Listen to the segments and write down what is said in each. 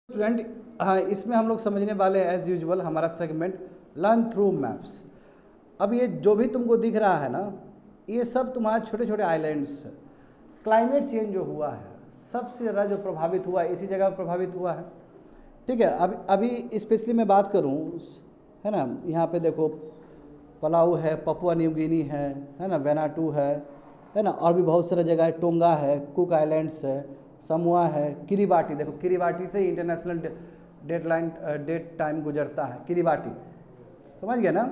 Student, हाँ, इसमें हम लोग समझने वाले एज यूजुअल हमारा सेगमेंट लर्न थ्रू मैप्स। अब ये जो भी तुमको दिख रहा है ना, ये सब तुम्हारे छोटे छोटे आइलैंड्स है। क्लाइमेट चेंज जो हुआ है सबसे ज़्यादा जो प्रभावित हुआ है इसी जगह प्रभावित हुआ है। ठीक है, अभी स्पेशली मैं बात करूँ, है ना, यहाँ पे देखो पलाऊ है, पपुआ न्यू गिनी है ना, वेनाटू है ना, और भी बहुत सारा जगह है, टोंगा है, कुक आइलैंड्स है, समोआ है, किरिबाटी। देखो किरिबाटी से इंटरनेशनल डेट टाइम गुजरता है, किरिबाटी, समझ गए ना।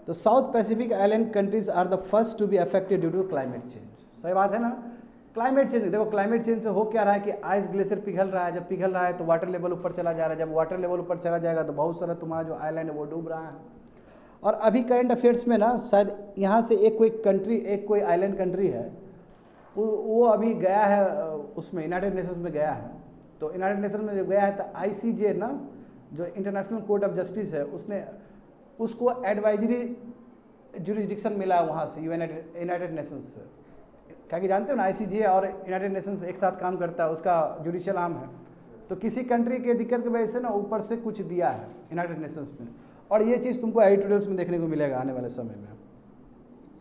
तो south pacific island countries are the first to be affected due to climate change. सही बात है ना। क्लाइमेट चेंज, देखो क्लाइमेट चेंज से हो क्या रहा है कि आइस ग्लेशियर पिघल रहा है। जब पिघल रहा है तो वाटर लेवल ऊपर चला जा रहा है। जब वाटर लेवल ऊपर चला जाएगा तो बहुत सारा तुम्हारा जो आइलैंड है वो डूब रहा है। और अभी करंट अफेयर्स में ना शायद यहाँ से एक कोई आइलैंड कंट्री है, वो अभी गया है उसमें यूनाइटेड नेशंस में गया है। तो यूनाइटेड नेशन में जब गया है तो ICJ ना, जो इंटरनेशनल कोर्ट ऑफ जस्टिस है, उसने उसको एडवाइजरी जुरिस्डिक्शन मिला है वहाँ से, यूनाइटेड नेशंस से। क्या कि जानते हो ना, ICJ और यूनाइटेड नेशंस एक साथ काम करता है, उसका जुडिशियल आर्म है। तो किसी कंट्री के दिक्कत की वजह से ना ऊपर से कुछ दिया है यूनाइटेड नेशंस ने, और ये चीज़ तुमको एडिटोरियल्स में देखने को मिलेगा आने वाले समय में।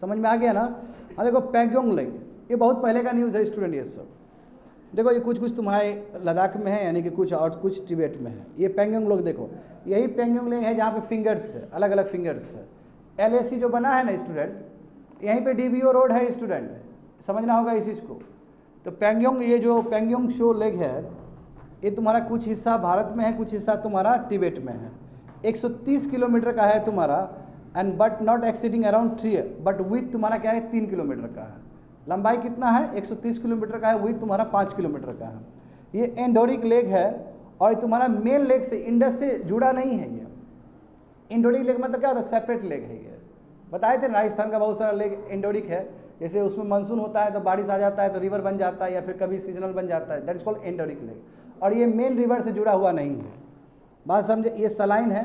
समझ में आ गया ना। हाँ देखो पैंगोंग लेक, ये बहुत पहले का न्यूज़ है स्टूडेंट। ये सब देखो, ये कुछ तुम्हारे लद्दाख में है, यानी कि कुछ और कुछ तिब्बत में है। ये पैंगोंग लेक देखो, यही पैंगोंग लेक है जहाँ पे फिंगर्स है, अलग अलग फिंगर्स है। LAC जो बना है ना स्टूडेंट, यहीं पे DBO रोड है स्टूडेंट, समझना होगा इस चीज़ को। तो पैंगोंग, ये जो पैंगोंग शो लेक है, ये तुम्हारा कुछ हिस्सा भारत में है, कुछ हिस्सा तुम्हारा तिब्बत में है। 130 किलोमीटर का है तुम्हारा, and but not exceeding around 3, but with तुम्हारा क्या है 3 किलोमीटर का है। लंबाई कितना है 130 किलोमीटर का है, विथ तुम्हारा 5 किलोमीटर का है। ये एंडोरिक लेक है, और ये तुम्हारा मेन लेक से, इंडस से जुड़ा नहीं है। ये एंडोरिक लेक मतलब क्या होता है, सेपरेट लेक है। ये बताए थे राजस्थान का बहुत सारा लेक एंडोरिक है, जैसे उसमें मानसून होता है तो बारिश आ जाता है तो रिवर बन जाता है, या फिर कभी सीजनल बन जाता है, that is called endorheic lake. और ये मेन रिवर से जुड़ा हुआ नहीं है, बात समझे। ये सलाइन है,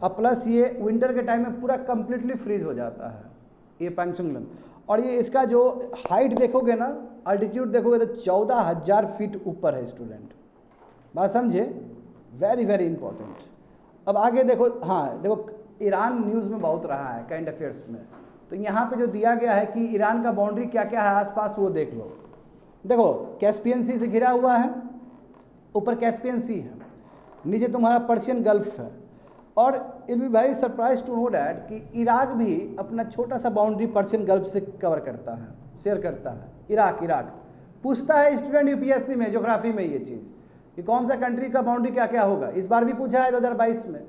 और प्लस ये विंटर के टाइम में पूरा कंप्लीटली फ्रीज हो जाता है ये पैंगोंग लेक। और ये इसका जो हाइट देखोगे ना, अल्टीट्यूड देखोगे तो 14,000 फीट ऊपर है स्टूडेंट, बात समझे, वेरी वेरी इंपॉर्टेंट। अब आगे देखो, हाँ देखो ईरान न्यूज़ में बहुत रहा है करंट अफेयर्स में। तो यहाँ पे जो दिया गया है कि ईरान का बाउंड्री क्या क्या है आसपास, वो देख लो। देखो कैस्पियन सी से घिरा हुआ है, ऊपर कैस्पियन सी है, नीचे तुम्हारा पर्शियन गल्फ है। और it be very surprise to know that कि इराक भी अपना छोटा सा बाउंड्री पर्शियन गल्फ से कवर करता है, शेयर करता है। इराक पूछता है स्टूडेंट UPSC में ज्योग्राफी में ये चीज़ कि कौन सा कंट्री का बाउंड्री क्या क्या होगा। इस बार भी पूछा है 2022 में।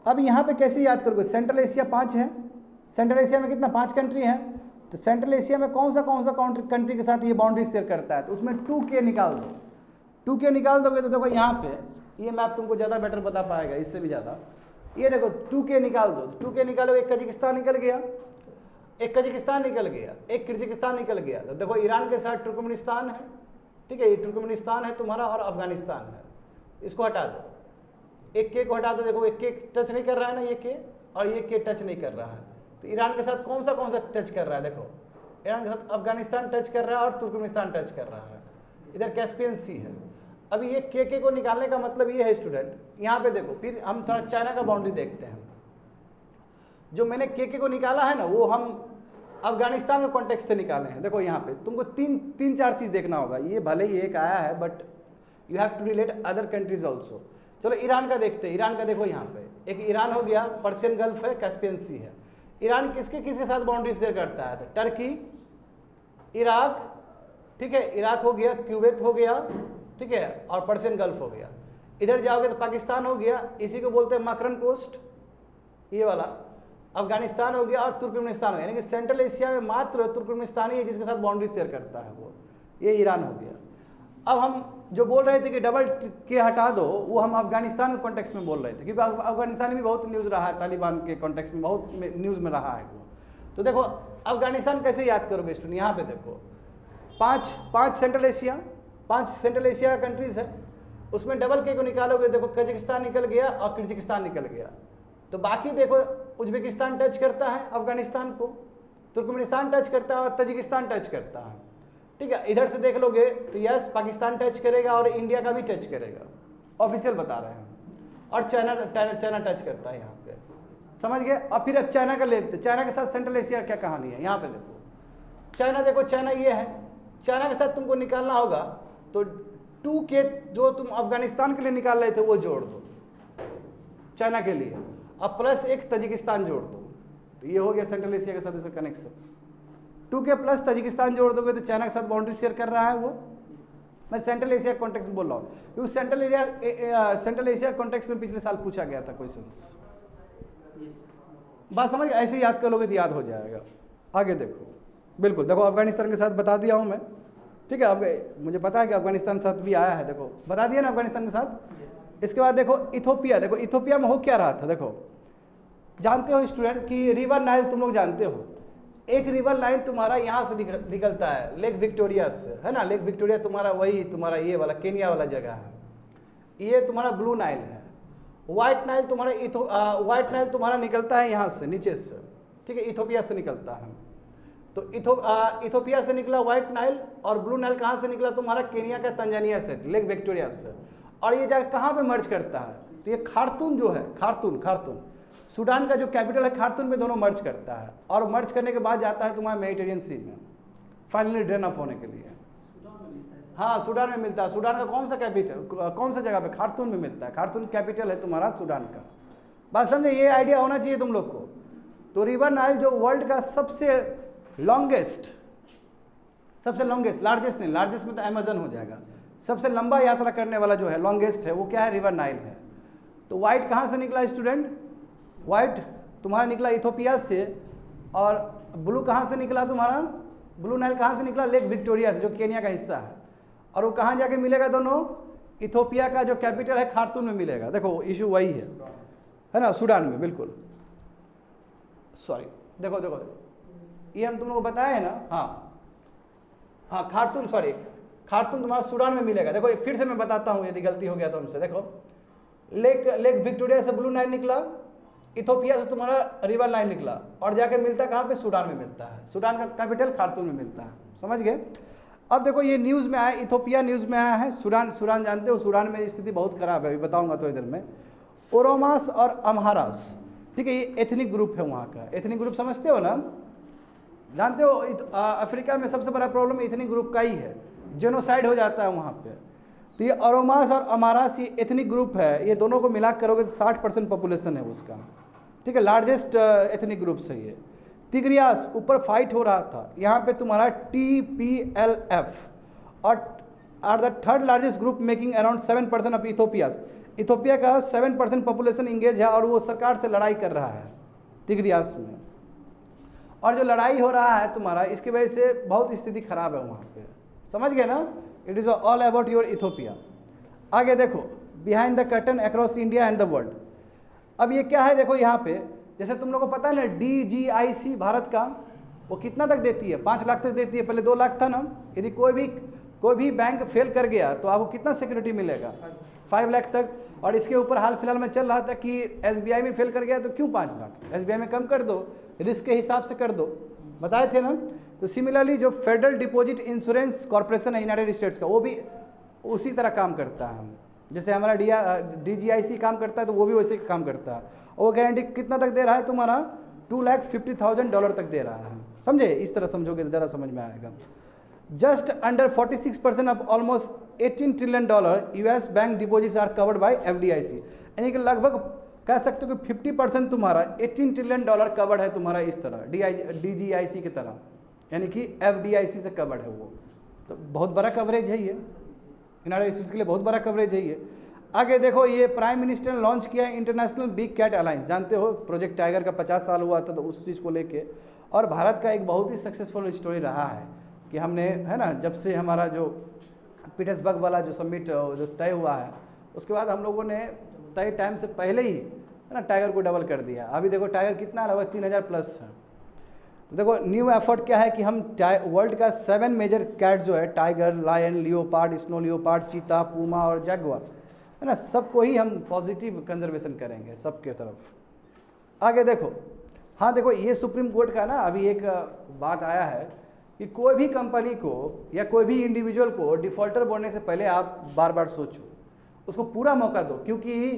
अब यहाँ पे कैसे याद करोगे, सेंट्रल एशिया 5 है, सेंट्रल एशिया में कितना 5 कंट्री है। तो सेंट्रल एशिया में कौन सा कंट्री के साथ ये बाउंड्री शेयर करता है, तो उसमें 2K निकाल दो। 2K निकाल दोगे तो देखो यहाँ पे ये मैप तुमको ज़्यादा बेटर बता पाएगा इससे भी ज़्यादा। ये देखो 2K निकाल दो, 2K निकालो, एक कजाकिस्तान निकल गया, एक कजाकिस्तान निकल गया, एक किर्गिस्तान निकल गया। तो देखो ईरान के साथ तुर्कमेनिस्तान है, ठीक है, ये तुर्कमेनिस्तान है तुम्हारा, और अफगानिस्तान है। इसको हटा दो, एक K को हटा दो। देखो एक K टच नहीं कर रहा है ना, ये K और ये K टच नहीं कर रहा है। तो ईरान के साथ कौन सा टच कर रहा है, देखो ईरान के साथ अफगानिस्तान टच कर रहा है और तुर्कमेनिस्तान टच कर रहा है। इधर कैस्पियन सी है। अभी ये K को निकालने का मतलब ये है स्टूडेंट, यहाँ पे देखो, फिर हम थोड़ा चाइना का बाउंड्री देखते हैं। जो मैंने K को निकाला है ना, वो हम अफगानिस्तान के कॉन्टेक्स्ट से निकाले हैं। देखो यहाँ पे तुमको तीन चार चीज़ देखना होगा। ये भले ही एक आया है, but you have to relate other countries also. चलो ईरान का देखते हैं। ईरान का देखो यहाँ पे एक ईरान हो गया, पर्शियन गल्फ है, कैस्पियन सी है। ईरान किसके साथ बाउंड्री शेयर करता है, तो टर्की, इराक, ठीक है, इराक हो गया, क्यूवेत हो गया, ठीक है, और पर्शियन गल्फ हो गया। इधर जाओगे तो पाकिस्तान हो गया, इसी को बोलते हैं मकरन कोस्ट, ये वाला। अफगानिस्तान हो गया और तुर्कमेनिस्तान हो गया, यानी कि सेंट्रल एशिया में मात्र तुर्कमेनिस्तान ही है जिसके साथ बाउंड्री शेयर करता है वो, ये ईरान हो गया। अब हम जो बोल रहे थे कि डबल K हटा दो, वो हम अफगानिस्तान के कॉन्टेक्स्ट में बोल रहे थे, क्योंकि अफगानिस्तान में भी बहुत न्यूज़ रहा है, तालिबान के कॉन्टेक्स्ट में बहुत न्यूज़ में रहा है वो। तो देखो अफगानिस्तान कैसे याद करोगे स्टूडेंट, यहाँ पे देखो पाँच सेंट्रल एशिया कंट्रीज है, उसमें डबल K को निकालोगे, देखो कजाकिस्तान निकल गया और किर्गिस्तान निकल गया। तो बाकी देखो उज्बेकिस्तान टच करता है अफगानिस्तान को, तुर्कमेनिस्तान टच करता है और तजिकिस्तान टच करता है, ठीक है। इधर से देख लोगे तो यस पाकिस्तान टच करेगा और इंडिया का भी टच करेगा, ऑफिशियल बता रहे हैं। और चाइना चाइना टच करता है यहाँ पे, समझ गए। और फिर अब चाइना का लेते, चाइना के साथ सेंट्रल एशिया क्या कहानी है, यहाँ पे देखो चाइना, देखो चाइना ये है, चाइना के साथ तुमको निकालना होगा तो 2 के जो तुम अफगानिस्तान के लिए निकाल रहे थे वो जोड़ दो चाइना के लिए, अब प्लस 1 तजिकिस्तान जोड़ दो, तो ये हो गया सेंट्रल एशिया के साथ इसका कनेक्शन। 2 के प्लस तजिकिस्तान जोड़ दोगे तो चाइना के साथ बाउंड्री शेयर कर रहा है वो। मैं सेंट्रल एशिया कॉन्टेक्स्ट में बोल रहा हूँ क्योंकि सेंट्रल एशिया कॉन्टेक्स्ट में पिछले साल पूछा गया था क्वेश्चन। बात समझ, ऐसे याद कर लोगे तो याद हो जाएगा। आगे देखो, बिल्कुल देखो अफगानिस्तान के साथ बता दिया हूँ मैं, ठीक है। अब मुझे पता है कि अफगानिस्तान के साथ भी आया है, देखो बता दिया ना अफगानिस्तान के साथ। इसके बाद देखो इथोपिया, देखो इथोपिया में हो क्या रहा था, देखो जानते हो स्टूडेंट कि रिवर नाइल तुम लोग जानते हो, एक रिवर लाइन तुम्हारा यहाँ से निकलता है लेक विक्टोरिया से, है ना। लेक विक्टोरिया तुम्हारा वही तुम्हारा ये वाला केनिया वाला जगह है, ये तुम्हारा ब्लू नाइल है। व्हाइट नाइल तुम्हारा निकलता है यहाँ से नीचे से, ठीक है, इथोपिया से निकलता है। तो इथोपिया से निकला व्हाइट नाइल, और ब्लू नाइल कहाँ से निकला तुम्हारा केनिया का तंजानिया से, लेक विक्टोरिया से। और ये जगह कहाँ पे मर्ज करता है, तो ये खार्तूम जो है, खार्तूम सूडान का जो कैपिटल है खार्तूम में दोनों मर्ज करता है, और मर्ज करने के बाद जाता है तुम्हारा मेडिटेरियन सी में फाइनली ड्रेन ऑफ होने के लिए। हाँ सूडान में मिलता है। सूडान का कौन सा कैपिटल, कौन सा जगह पे, खार्तूम में मिलता है। खार्तूम कैपिटल है तुम्हारा सूडान का। बात समझे, ये आइडिया होना चाहिए तुम लोग को। तो रिवर नाइल जो वर्ल्ड का सबसे लॉन्गेस्ट लार्जेस्ट नहीं, लार्जेस्ट में तो अमेजन हो जाएगा, सबसे लंबा यात्रा करने वाला जो है लॉन्गेस्ट है वो क्या है, रिवर नाइल है। तो व्हाइट कहाँ से निकला स्टूडेंट, व्हाइट तुम्हारा निकला इथोपिया से, और ब्लू कहाँ से निकला तुम्हारा, ब्लू नाइल कहाँ से निकला, लेक विक्टोरिया से जो केनिया का हिस्सा है। और वो कहाँ जाके मिलेगा दोनों, इथोपिया का जो कैपिटल है खार्तूम में मिलेगा। देखो इशू वही है ना, सूडान में, बिल्कुल सॉरी, देखो ये हम तुम लोगों को बताया है ना। हाँ खार्तूम, सॉरी खार्तूम तुम्हारा सूडान में मिलेगा। देखो फिर से मैं बताता हूँ यदि गलती हो गया तो हमसे। देखो लेक विक्टोरिया से ब्लू नाइल निकला, इथोपिया से तुम्हारा रिवर नाइल निकला, और जाके मिलता है कहाँ पे, सूडान में मिलता है। सूडान का कैपिटल खार्तूम में मिलता है, समझ गए। अब देखो ये न्यूज़ में आया, इथोपिया न्यूज़ में आया है। सूडान जानते हो, सूडान में स्थिति बहुत खराब है, अभी बताऊंगा थोड़ी देर में। ओरोमास और अम्हारास, ठीक है, ये एथनिक ग्रुप है वहाँ का। एथनिक ग्रुप समझते हो ना, जानते हो अफ्रीका में सबसे बड़ा प्रॉब्लम एथनिक ग्रुप का ही है, जेनोसाइड हो जाता है वहाँ पे। तो ये ओरोमास और अम्हारास ये एथनिक ग्रुप है, ये दोनों को मिला करोगे तो 60% पॉपुलेशन है उसका, ठीक है, लार्जेस्ट एथनिक ग्रुप से ये। तिग्रियास ऊपर फाइट हो रहा था, यहाँ पे तुम्हारा TPLF और are the third largest group making around 7% of Ethiopia का 7% पॉपुलेशन इंगेज है, और वो सरकार से लड़ाई कर रहा है तिग्रियास में। और जो लड़ाई हो रहा है तुम्हारा, इसकी वजह से बहुत स्थिति खराब है वहाँ पे, समझ गए ना। It is all about your Ethiopia. आगे देखो, behind the curtain across India and the world. अब ये क्या है, देखो यहाँ पे जैसे तुम लोगों को पता है ना, DGIC भारत का वो कितना तक देती है, 5 लाख तक देती है, पहले 2 लाख था ना। यदि कोई भी बैंक फेल कर गया तो आपको कितना सिक्योरिटी मिलेगा, 5 लाख तक। और इसके ऊपर हाल फिलहाल में चल रहा था कि SBI में फेल कर गया तो क्यों 5 लाख, SBI में कम कर दो, रिस्क के हिसाब से कर दो, बताए थे ना। तो सिमिलरली जो फेडरल डिपॉजिट इंश्योरेंस कॉर्पोरेशन है यूनाइटेड स्टेट्स का, वो भी उसी तरह काम करता है। जैसे हमारा DGIC काम करता है तो वो भी वैसे काम करता है। और वो गारंटी कितना तक दे रहा है तुम्हारा, $250,000 तक दे रहा है, समझे। इस तरह समझोगे तो ज़्यादा समझ में आएगा। Just under 46% of almost $18 trillion US bank deposits are covered by FDIC, यानी कि लगभग कह सकते हो कि 50% तुम्हारा $18 ट्रिलियन कवर्ड है तुम्हारा इस तरह DGIC की तरह, यानी कि FDIC से कवर्ड है वो। तो बहुत बड़ा कवरेज है ये, यूनाइटेड स्टेट्स के लिए बहुत बड़ा कवरेज है ये। आगे देखो, ये प्राइम मिनिस्टर ने लॉन्च किया इंटरनेशनल बिग कैट अलायंस, जानते हो प्रोजेक्ट टाइगर का 50 साल हुआ था तो उस चीज़ को लेके। और भारत का एक बहुत ही सक्सेसफुल स्टोरी रहा है कि हमने, है ना, जब से हमारा जो पीटर्सबर्ग वाला जो समिट जो तय हुआ है, उसके बाद हम लोगों ने तय टाइम से पहले ही, है ना, टाइगर को डबल कर दिया। अभी देखो टाइगर कितना लगभग 3000 प्लस है। तो देखो न्यू एफर्ट क्या है कि हम वर्ल्ड का 7 मेजर कैट जो है, tiger, lion, leopard, snow leopard, cheetah, puma और जैगुआर, है ना, सबको ही हम पॉजिटिव कंजर्वेशन करेंगे सबके तरफ। आगे देखो, हाँ देखो, ये सुप्रीम कोर्ट का ना अभी एक बात आया है कि कोई भी कंपनी को या कोई भी इंडिविजुअल को डिफॉल्टर बनने से पहले आप बार बार सोचो। उसको पूरा मौका दो, क्योंकि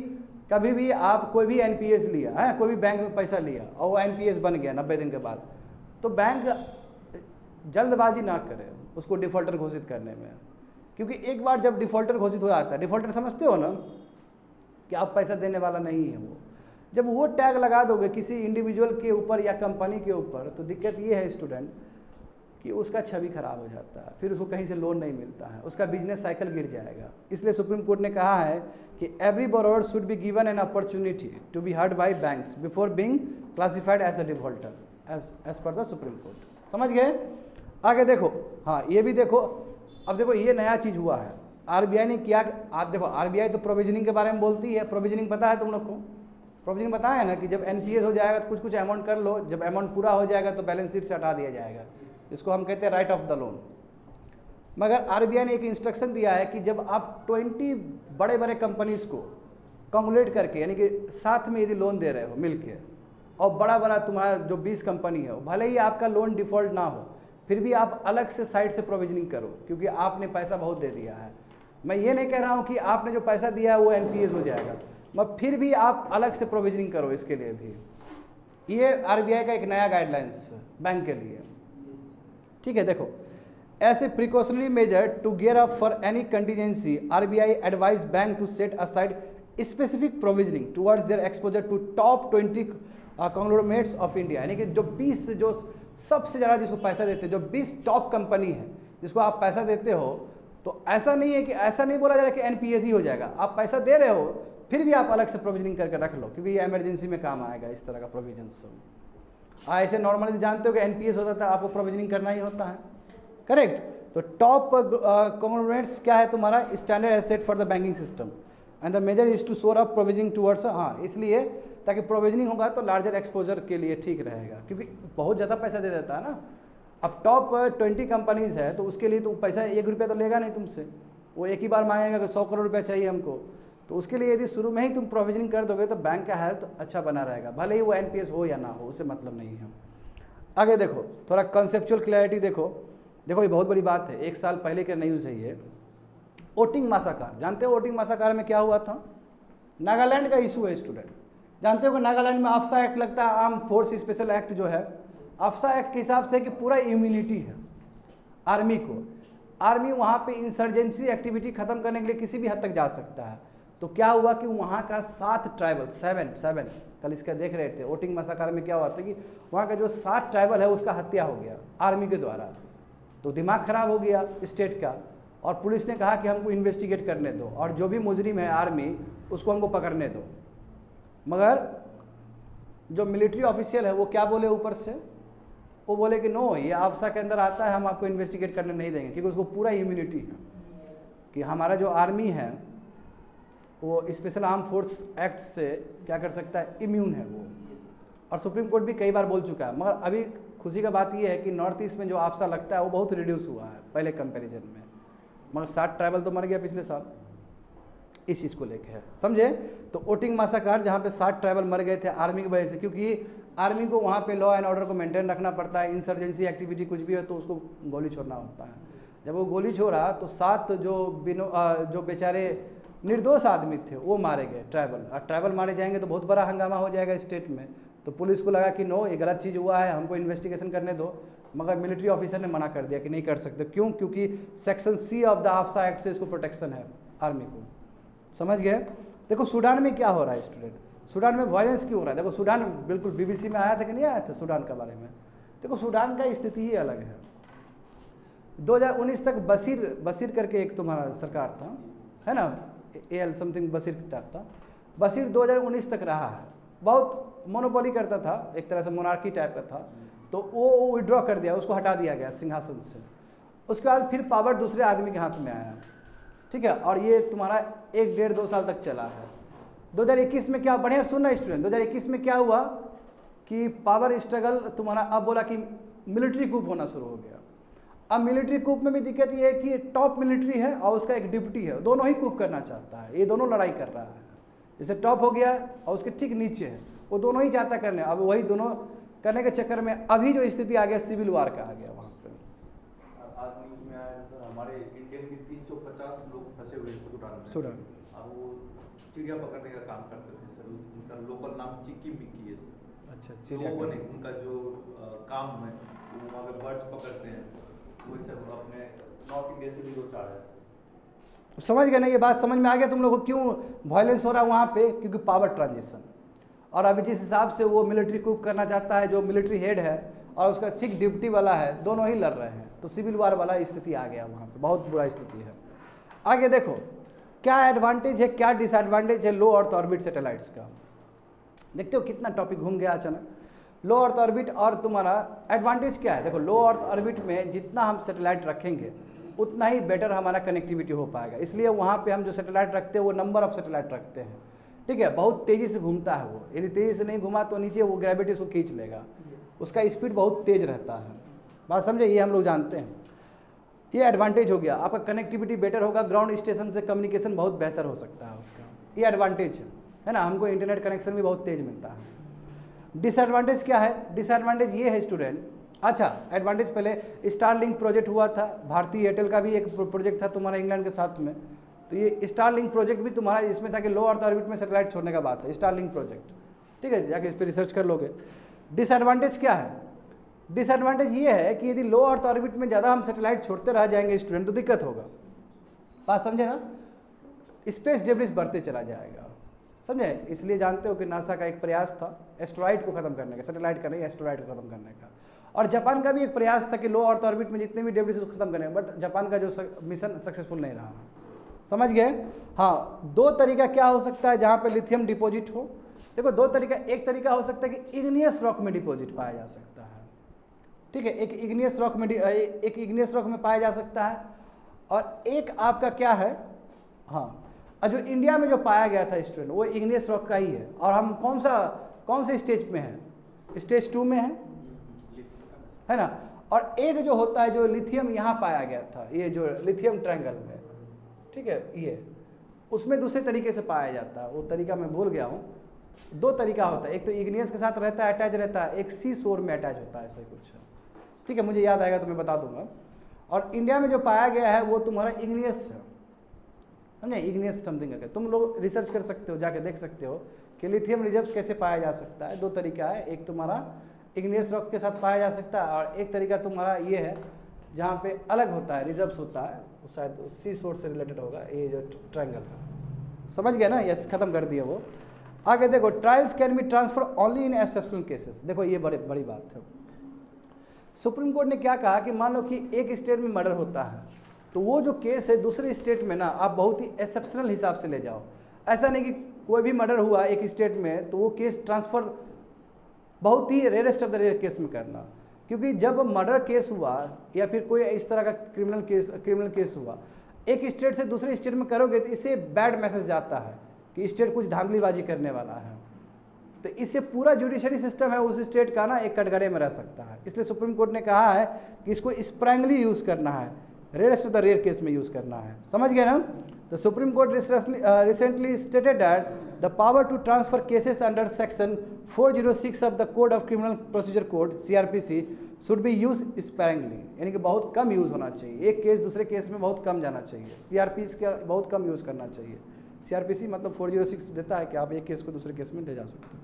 कभी भी आप कोई भी एनपीएस लिया है, कोई भी बैंक में पैसा लिया और वो एनपीएस बन गया 90 दिन के बाद, तो बैंक जल्दबाजी ना करे उसको डिफ़ॉल्टर घोषित करने में, क्योंकि एक बार जब डिफ़ॉल्टर घोषित हो जाता है, डिफ़ॉल्टर समझते हो ना कि आप पैसा देने वाला नहीं है वो, जब वो टैग लगा दोगे किसी इंडिविजुअल के ऊपर या कंपनी के ऊपर, तो दिक्कत ये है स्टूडेंट कि उसका छवि खराब हो जाता है, फिर उसको कहीं से लोन नहीं मिलता है, उसका बिजनेस साइकिल गिर जाएगा। इसलिए सुप्रीम कोर्ट ने कहा है कि every borrower should be given an opportunity to be heard by banks before being classified as a defaulter as per the supreme court. समझ गए? आगे देखो, हाँ ये भी देखो, अब देखो ये नया चीज़ हुआ है, आरबीआई ने किया। देखो आरबीआई तो प्रोविजनिंग के बारे में बोलती है, प्रोविजनिंग पता है तुम लोग को? प्रोविजनिंग पता है ना कि जब एनपीएस हो जाएगा तो कुछ कुछ अमाउंट कर लो, जब अमाउंट पूरा हो जाएगा तो बैलेंस शीट से हटा दिया जाएगा, इसको हम कहते हैं राइट ऑफ द लोन। मगर आरबीआई ने एक इंस्ट्रक्शन दिया है कि जब आप 20 बड़े बड़े कंपनीज को कॉन्गुलेट करके, यानी कि साथ में यदि लोन दे रहे हो मिलके, और बड़ा बड़ा तुम्हारा जो 20 कंपनी है, भले ही आपका लोन डिफ़ॉल्ट ना हो, फिर भी आप अलग से साइड से प्रोविजनिंग करो, क्योंकि आपने पैसा बहुत दे दिया है। मैं ये नहीं कह रहा हूँ कि आपने जो पैसा दिया है वो एनपीएस हो जाएगा, मगर फिर भी आप अलग से प्रोविजनिंग करो इसके लिए भी। ये आरबीआई का एक नया गाइडलाइंस बैंक के लिए, ठीक है। देखो, as a precautionary measure to gear up for any contingency, RBI advise bank to set aside specific provisioning towards their exposure to top 20 conglomerates of India, यानी कि जो 20 जो सबसे ज़्यादा जिसको पैसा देते हैं, जो 20 टॉप कंपनी है जिसको आप पैसा देते हो, तो ऐसा नहीं है कि, ऐसा नहीं बोला जा रहा कि एनपीएस ही हो जाएगा। आप पैसा दे रहे हो फिर भी आप अलग से प्रोविजनिंग करके रख लो, क्योंकि ये इमरजेंसी में काम आएगा इस तरह का प्रोविजन सब। ऐसे नॉर्मली जानते हो कि एनपीएस होता था, आपको प्रोविजनिंग करना ही होता है, करेक्ट। तो टॉप कॉन्ग्लोमरेट्स क्या है तुम्हारा? Standard asset for the banking system and the measure is to shore up provisioning towards, हाँ इसलिए ताकि प्रोविजनिंग होगा तो लार्जर एक्सपोजर के लिए ठीक रहेगा, क्योंकि बहुत ज़्यादा पैसा दे देता है ना। अब टॉप 20 कंपनीज है तो उसके लिए तो पैसा 1 रुपया तो लेगा नहीं तुमसे, वो एक ही बार मांगेगा कि 100 करोड़ रुपया चाहिए हमको, तो उसके लिए यदि शुरू में ही तुम प्रोविजनिंग कर दोगे तो बैंक का हेल्थ अच्छा बना रहेगा, भले ही वो एनपीएस हो या ना हो, उससे मतलब नहीं है। आगे देखो, थोड़ा कंसेप्चुअल क्लैरिटी देखो। देखो ये बहुत बड़ी बात है, 1 साल पहले का न्यूज़ है ये। ओटिंग मासाकार, जानते हो ओटिंग मासाकार में क्या हुआ था? नागालैंड का इशू है स्टूडेंट। जानते हो कि नागालैंड में आफ्सा एक्ट लगता है, आर्म फोर्स स्पेशल एक्ट जो है, आफ्सा एक्ट के हिसाब से कि पूरा इम्यूनिटी है आर्मी को। आर्मी वहाँ पे इंसर्जेंसी एक्टिविटी खत्म करने के लिए किसी भी हद तक जा सकता है। तो क्या हुआ कि वहाँ का 7 ट्राइबल, 7 कल इसका देख रहे थे, ओटिंग मासाकार में क्या हुआ था कि वहाँ का जो 7 ट्राइबल है उसका हत्या हो गया आर्मी के द्वारा। तो दिमाग खराब हो गया स्टेट का, और पुलिस ने कहा कि हमको इन्वेस्टिगेट करने दो, और जो भी मुजरिम है आर्मी उसको हमको पकड़ने दो। मगर जो मिलिट्री ऑफिशियल है वो क्या बोले ऊपर से? वो बोले कि नो, ये आफ्सा के अंदर आता है, हम आपको इन्वेस्टिगेट करने नहीं देंगे, क्योंकि उसको पूरा इम्यूनिटी है कि हमारा जो आर्मी है वो स्पेशल आर्म फोर्स एक्ट से क्या कर सकता है, इम्यून है वो। और सुप्रीम कोर्ट भी कई बार बोल चुका है। मगर अभी खुशी का बात ये है कि नॉर्थ ईस्ट में जो आफ्सा लगता है वो बहुत रिड्यूस हुआ है पहले कंपैरिजन में, मगर 7 ट्राइबल तो मर गया पिछले साल, इस चीज़ को लेके है, समझे? तो ओटिंग मासाकार जहाँ पे 7 ट्राइबल मर गए थे आर्मी की वजह से, क्योंकि आर्मी को वहाँ पे लॉ एंड ऑर्डर को मेंटेन रखना पड़ता है, इंसर्जेंसी एक्टिविटी कुछ भी है तो उसको गोली छोड़ना होता है। जब वो गोली छोड़ा तो 7 जो बेचारे निर्दोष आदमी थे वो मारे गए, ट्राइबल। और ट्राइबल मारे जाएंगे तो बहुत बड़ा हंगामा हो जाएगा स्टेट में। तो पुलिस को लगा कि नो, ये गलत चीज़ हुआ है, हमको इन्वेस्टिगेशन करने दो। मगर मिलिट्री ऑफिसर ने मना कर दिया कि नहीं कर सकते। क्यों? क्योंकि section C of the AFSPA act से इसको प्रोटेक्शन है आर्मी को। समझ गए? देखो सूडान में क्या हो रहा है स्टूडेंट, सूडान में वायलेंस क्यों हो रहा है? देखो सूडान बिल्कुल BBC में आया था कि नहीं आया था सूडान के बारे में? देखो सूडान का स्थिति ही अलग है। 2019 तक बशीर करके एक तुम्हारा सरकार था, है ना, AL समथिंग बशीर टाइप था। बशीर 2019 तक रहा है, बहुत मोनोपोली करता था, एक तरह से मोनार्की टाइप का था। तो वो विड्रॉ कर दिया, उसको हटा दिया गया सिंहासन से। उसके बाद फिर पावर दूसरे आदमी के हाथ में आया, ठीक है। और ये तुम्हारा 1, 1.5, 2 साल तक चला है। 2021 में क्या, बढ़िया सुनना स्टूडेंट, 2021 में क्या हुआ कि पावर स्ट्रगल तुम्हारा, अब बोला कि मिलिट्री कूप होना शुरू हो गया। अब मिलिट्री कूप में भी दिक्कत ये है कि टॉप मिलिट्री है और उसका एक डिप्टी है, दोनों ही कूप करना चाहता है, ये दोनों लड़ाई कर रहा है। जैसे टॉप हो गया और उसके ठीक नीचे है, वो दोनों ही चाहता करने। अब वही दोनों करने के चक्कर में अभी जो स्थिति आ गया, सिविल वार का आ गया वहाँ पे। आज न्यूज़ में आया सर, हमारे इंडियन के 350 लोग फंसे हुए सूडान में। और वो चिड़िया पकड़ने का काम करते थे सर। उनका लोकल नाम चिक्की मिक्की है सर। अच्छा, तो चिड़िया वो नहीं, उनका जो काम है वो वहाँ पे बर्ड्स पकड़ते हैं, वही सब अपने नॉर्थ इंडिया से भी दो चार है। समझ गए ना? ये बात समझ में आ गया तुम लोगों को क्यों वायलेंस हो रहा है वहाँ पे? क्योंकि पावर ट्रांजिशन। और अभी जिस हिसाब से वो मिलिट्री coup करना चाहता है, जो मिलिट्री हेड है और उसका सिख डिप्टी वाला है, दोनों ही लड़ रहे हैं, तो सिविल वार वाला स्थिति आ गया वहाँ पे, बहुत बुरा स्थिति है। आगे देखो क्या एडवांटेज है, क्या डिसएडवांटेज है लो अर्थ ऑर्बिट सैटेलाइट्स का। देखते हो कितना टॉपिक घूम गया अचानक। लो अर्थ ऑर्बिट और तुम्हारा एडवांटेज क्या है? देखो लो अर्थ ऑर्बिट में जितना हम सैटेलाइट रखेंगे उतना ही बेटर हमारा कनेक्टिविटी हो पाएगा। इसलिए वहाँ पे हम जो सैटेलाइट रखते हैं वो नंबर ऑफ सैटेलाइट रखते हैं, ठीक है। बहुत तेज़ी से घूमता है वो, यदि तेज़ी से नहीं घुमा तो नीचे वो ग्रेविटी उसको खींच लेगा, उसका स्पीड बहुत तेज रहता है। बात समझे? ये हम लोग जानते हैं। ये एडवांटेज हो गया, आपका कनेक्टिविटी बेटर होगा, ग्राउंड स्टेशन से कम्युनिकेशन बहुत बेहतर हो सकता है उसका, ये एडवांटेज है ना। हमको इंटरनेट कनेक्शन भी बहुत तेज मिलता है। डिसएडवांटेज क्या है? डिसएडवांटेज ये है स्टूडेंट, अच्छा एडवांटेज पहले स्टारलिंक प्रोजेक्ट हुआ था, भारतीय एयरटेल का भी एक प्रोजेक्ट था तुम्हारा इंग्लैंड के साथ में। तो ये स्टारलिंक प्रोजेक्ट भी तुम्हारा इसमें था कि लो अर्थ ऑर्बिट में सैटेलाइट छोड़ने का बात है, स्टारलिंक प्रोजेक्ट, ठीक है, जाके इस पर रिसर्च कर लोगे। डिसएडवांटेज क्या है? डिसएडवांटेज ये है कि यदि लो अर्थ ऑर्बिट में ज़्यादा हम सैटेलाइट छोड़ते रह जाएंगे स्टूडेंट तो दिक्कत होगा। बात समझे ना? स्पेस डेब्रिस बढ़ते चला जाएगा, समझे? इसलिए जानते हो कि नासा का एक प्रयास था एस्ट्रॉइड को खत्म करने का, सैटेलाइट का नहीं, एस्ट्रॉइड को खत्म करने का। और जापान का भी एक प्रयास था कि लो अर्थ ऑर्बिट में जितने भी डेब्रिस उसको खत्म करें, बट जापान का जो मिशन सक्सेसफुल नहीं रहा। समझ गए? हाँ, दो तरीका क्या हो सकता है जहाँ पे लिथियम डिपॉजिट हो। देखो दो तरीका, एक तरीका हो सकता है कि इग्नियस रॉक में डिपॉजिट पाया जा सकता है, ठीक है, एक इग्नियस रॉक में पाया जा सकता है। और एक आपका क्या है, हाँ, जो इंडिया में जो पाया गया था स्टूडेंट वो इग्नियस रॉक का ही है। और हम कौन से स्टेज में है? स्टेज 2 में है ना। और एक जो होता है जो लिथियम यहाँ पाया गया था, ये जो लिथियम ट्रायंगल में, ठीक है, ये उसमें दूसरे तरीके से पाया जाता है, वो तरीका मैं भूल गया हूँ। दो तरीका होता है, एक तो इग्नियस के साथ रहता है, अटैच रहता है, एक सी शोर में अटैच होता है, ऐसा ही कुछ, ठीक है, मुझे याद आएगा तो मैं बता दूंगा। और इंडिया में जो पाया गया है वो तुम्हारा इग्नियस है, समझे? इग्नियस समथिंग करके तुम लोग रिसर्च कर सकते हो, जाके देख सकते हो कि लिथियम रिजर्व्स कैसे पाया जा सकता है। दो तरीका है, एक तुम्हारा इग्नियस रॉक के साथ पाया जा सकता है और एक तरीका तुम्हारा ये है जहाँ पे अलग होता है, रिजर्व्स होता है, वो शायद सी सोर्स से रिलेटेड होगा, ये जो ट्रायंगल का। समझ गया ना? यस, खत्म कर दिया वो। आगे देखो, trials can be transfer only in exceptional cases. देखो ये बड़ी बात है। सुप्रीम कोर्ट ने क्या कहा कि मान लो कि एक स्टेट में मर्डर होता है तो वो जो केस है दूसरे स्टेट में ना आप बहुत ही एक्सेप्शनल हिसाब से ले जाओ। ऐसा नहीं कि कोई भी मर्डर हुआ एक स्टेट में तो वो केस ट्रांसफ़र बहुत ही rarest of the rare case में करना, क्योंकि जब मर्डर केस हुआ या फिर कोई इस तरह का क्रिमिनल केस हुआ एक स्टेट से दूसरे स्टेट में करोगे तो इससे बैड मैसेज जाता है कि स्टेट कुछ धांधलीबाजी करने वाला है। तो इससे पूरा जुडिशरी सिस्टम है उस स्टेट का ना एक कटघरे में रह सकता है। इसलिए सुप्रीम कोर्ट ने कहा है कि इसको स्प्रैंगली यूज़ करना है, rarest of the rare case में यूज़ करना है। समझ गए ना? The Supreme Court recently stated that the power to transfer cases under Section 406 of the Code of Criminal Procedure Code (CRPC) should be used sparingly, यानी कि बहुत कम use होना चाहिए, एक केस दूसरे केस में बहुत कम जाना चाहिए। CRPC का बहुत कम यूज़ करना चाहिए। CRPC मतलब 406 देता है कि आप एक केस को दूसरे केस में ले जा सकते हो,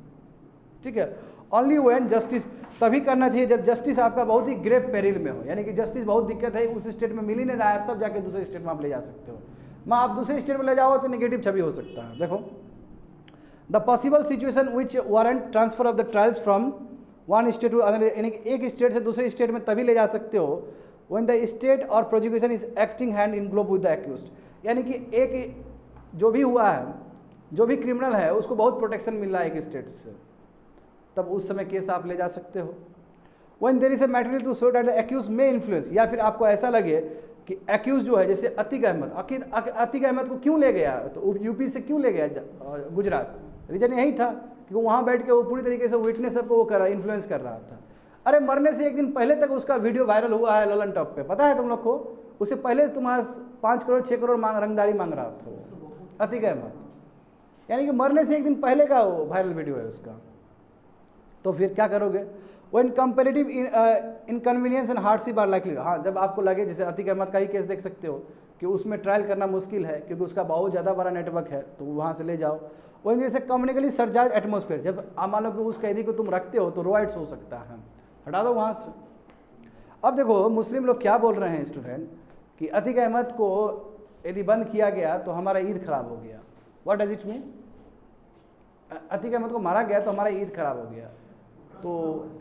ठीक है। ओनली व्हेन जस्टिस, तभी करना चाहिए जब जस्टिस आपका बहुत ही ग्रेव पेरिल में हो, यानी कि जस्टिस बहुत दिक्कत है, उस स्टेट में मिल ही नहीं रहा है, तब जाके दूसरे स्टेट में आप ले जा सकते हो। आप दूसरे स्टेट में ले जाओ तो नेगेटिव छवि हो सकता है। देखो, the possible situation which warrant transfer of the trials from one state to other, यानी कि एक स्टेट से दूसरे स्टेट में तभी ले जा सकते हो व्हेन द स्टेट और prosecution is acting hand in glove with the accused, यानी कि एक जो भी हुआ है, जो भी क्रिमिनल है उसको बहुत प्रोटेक्शन मिल रहा है एक स्टेट से, तब उस समय केस आप ले जा सकते हो। When there is a material to show that the accuse may influence, या फिर आपको ऐसा लगे कि एक्यूज जो है जैसे अतीक अहमद को क्यों ले गया, तो यूपी से क्यों ले गया गुजरात, रीजन यही था कि वहाँ बैठ के वो पूरी तरीके से विटनेस सबको वो कर इन्फ्लुएंस कर रहा था। अरे मरने से एक दिन पहले तक उसका वीडियो वायरल हुआ है ललन टॉप पे, पता है तुम लोग को? उससे पहले तुम्हारा 5 करोड़ 6 करोड़ रंगदारी मांग रहा था वो अतीक अहमद, यानी कि मरने से एक दिन पहले का वो वायरल वीडियो है उसका। तो फिर क्या करोगे? When comparative inconvenience and hardship are likely, हाँ, जब आपको लगे, जैसे अतीक अहमद का ही केस देख सकते हो कि उसमें ट्रायल करना मुश्किल है क्योंकि उसका बहुत ज़्यादा बड़ा नेटवर्क है, तो वहाँ से ले जाओ। वही जैसे कम्युनिकली सरचार्ज एटमोसफेयर, जब मान लो कि उस कैदी को तुम रखते हो तो रोइड्स हो सकता है, हटा दो वहाँ से। अब देखो मुस्लिम लोग क्या बोल रहे हैं स्टूडेंट, कि अतीक अहमद को यदि बंद किया गया तो हमारा ईद खराब हो गया। What does it mean? Atiq Ahmed को मारा गया तो हमारा ईद खराब हो गया, तो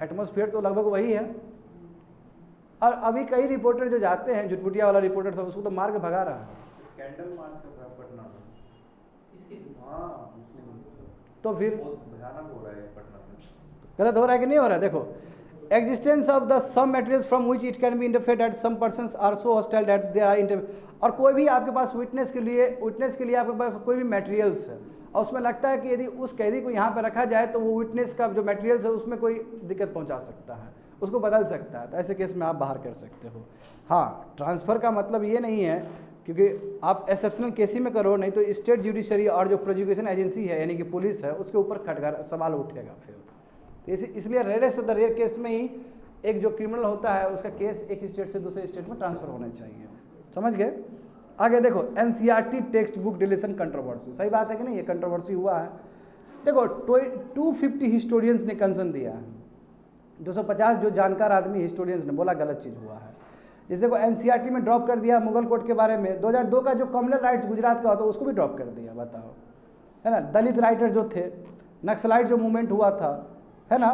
एटमोसफियर तो लगभग वही है। और अभी कई रिपोर्टर जो जाते हैं, झुटपुटिया वाला रिपोर्टर था, उसको तो मार के भगा रहा है। कैंडल मार्च कर रहा है पटना में, इसके हाँ तो फिर बहुत भयानक हो रहा है पटना में। गलत हो रहा है कि नहीं हो रहा है? देखो, existence of the some materials from which it can be interfere at some persons are so hostile that they are inter. और कोई भी आपके पास विटनेस के लिए आपके पास कोई भी मटेरियल्स है और उसमें लगता है कि यदि उस कैदी को यहाँ पर रखा जाए तो वो विटनेस का जो मटेरियल्स है उसमें कोई दिक्कत पहुँचा सकता है, उसको बदल सकता है, तो ऐसे केस में आप बाहर कर सकते हो। हाँ, ट्रांसफ़र का मतलब ये नहीं है क्योंकि आप एक्सेप्शनल केस ही में करो, नहीं तो स्टेट जुडिशरी और जो प्रोसिक्यूशन एजेंसी है यानी कि पुलिस है उसके ऊपर खटका सवाल उठेगा फिर। तो इसलिए rarest of the rare case में ही एक जो क्रिमिनल होता है उसका केस एक स्टेट से दूसरे स्टेट में ट्रांसफ़र होना चाहिए। समझ गए? आगे देखो, NCERT text book deletion controversy. सही बात है कि नहीं? ये कंट्रोवर्सी हुआ है। देखो 250 हिस्टोरियंस ने कंसर्न दिया है, 250 जो जानकार आदमी हिस्टोरियंस ने बोला गलत चीज़ हुआ है। जैसे देखो एनसीईआरटी में ड्रॉप कर दिया मुगल कोर्ट के बारे में, 2002 का जो कम्युनल राइट्स गुजरात का होता है उसको भी ड्रॉप कर दिया, बताओ, है ना। दलित राइटर जो थे, नक्सलाइट जो मूवमेंट हुआ था, है ना,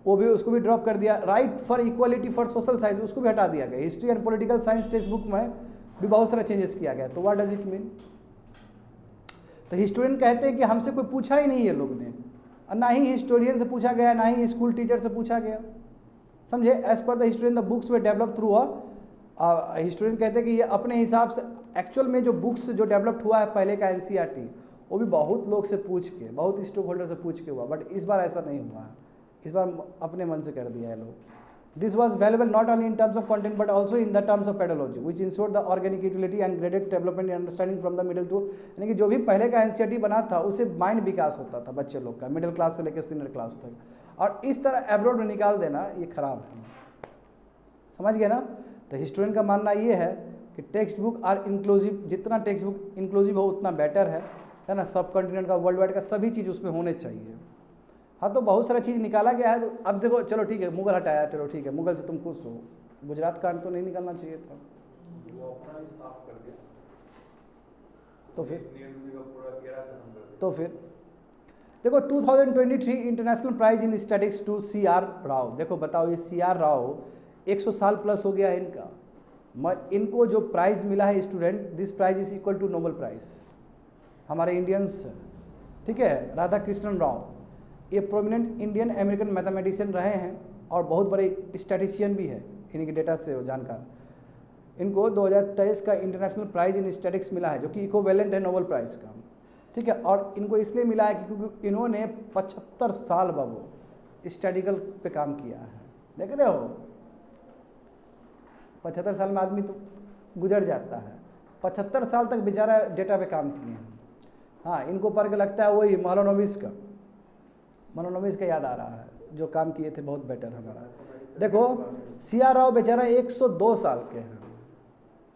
वो भी उसको भी ड्रॉप कर दिया। Right for equality for social science उसको भी हटा दिया गया। History and political science text book में भी बहुत सारा चेंजेस किया गया। तो व्हाट डज इट मीन? तो हिस्टोरियन कहते हैं कि हमसे कोई पूछा ही नहीं है लोग ने, और ना ही हिस्टोरियन से पूछा गया, ना ही स्कूल टीचर से पूछा गया। समझे? As per the historian the books way develop through historian कहते हैं कि ये अपने हिसाब से एक्चुअल में जो बुक्स जो डेवलप्ड हुआ है पहले का एनसीईआरटी, वो भी बहुत लोग से पूछ के, बहुत स्टेक होल्डर से पूछ के हुआ, बट इस बार ऐसा नहीं हुआ है। इस बार अपने मन से कर दिया है लोग। This was valuable not only in terms of content but also in the terms of pedology which ensure the organic utility and graded development and understanding from the middle to. यानी कि जो भी पहले का एनसीईआरटी बना था उससे mind विकास होता था बच्चे लोग का, मिडिल क्लास से लेकर सीनियर क्लास तक। और इस तरह एब्रोड में निकाल देना ये खराब है। समझ गए ना? तो हिस्टोरियन का मानना ये है कि टेक्स्ट बुक आर इंक्लूसिव, जितना टेक्स्ट बुक इंक्लूसिव हो उतना बेटर है ना। सब कॉन्टिनेंट का, वर्ल्ड वाइड का सभी चीज़ उसमें होने चाहिए। हाँ, तो बहुत सारा चीज़ निकाला गया है। तो अब देखो, चलो ठीक है, मुगल हटाया, चलो ठीक है, मुगल से तुम खुश हो, गुजरात कांड तो नहीं निकालना चाहिए था, वो अपना ही साफ कर दिया। तो फिर पूरा घेरा खत्म कर दिया। तो फिर देखो 2023 international prize in statistics to CR Rao. देखो बताओ, ये CR राव 100 साल प्लस हो गया है इनका। इनको जो प्राइज़ मिला है student, this prize is equal to Nobel prize, हमारे इंडियंस, ठीक है। राधा कृष्णन राव ये प्रोमिनेंट इंडियन अमेरिकन मैथमेटिशियन रहे हैं और बहुत बड़े स्टैटिस्टिशियन भी है, इन्हीं के डेटा से जानकार। इनको 2023 का इंटरनेशनल प्राइज़ इन स्टैटिक्स मिला है जो कि इक्विवेलेंट है नोबेल प्राइज़ का, ठीक है। और इनको इसलिए मिला है क्योंकि इन्होंने 75 साल बाबू स्टैटिकल पे काम किया है। देख रहे हो, 75 साल में आदमी तो गुजर जाता है, 75 साल तक बेचारा डेटा पे काम किए हैं। हाँ, इनको पढ़ के लगता है वही मनोनोमिस का याद आ रहा है जो काम किए थे, बहुत बेटर हमारा। देखो CR राव बेचारा 102 साल के हैं,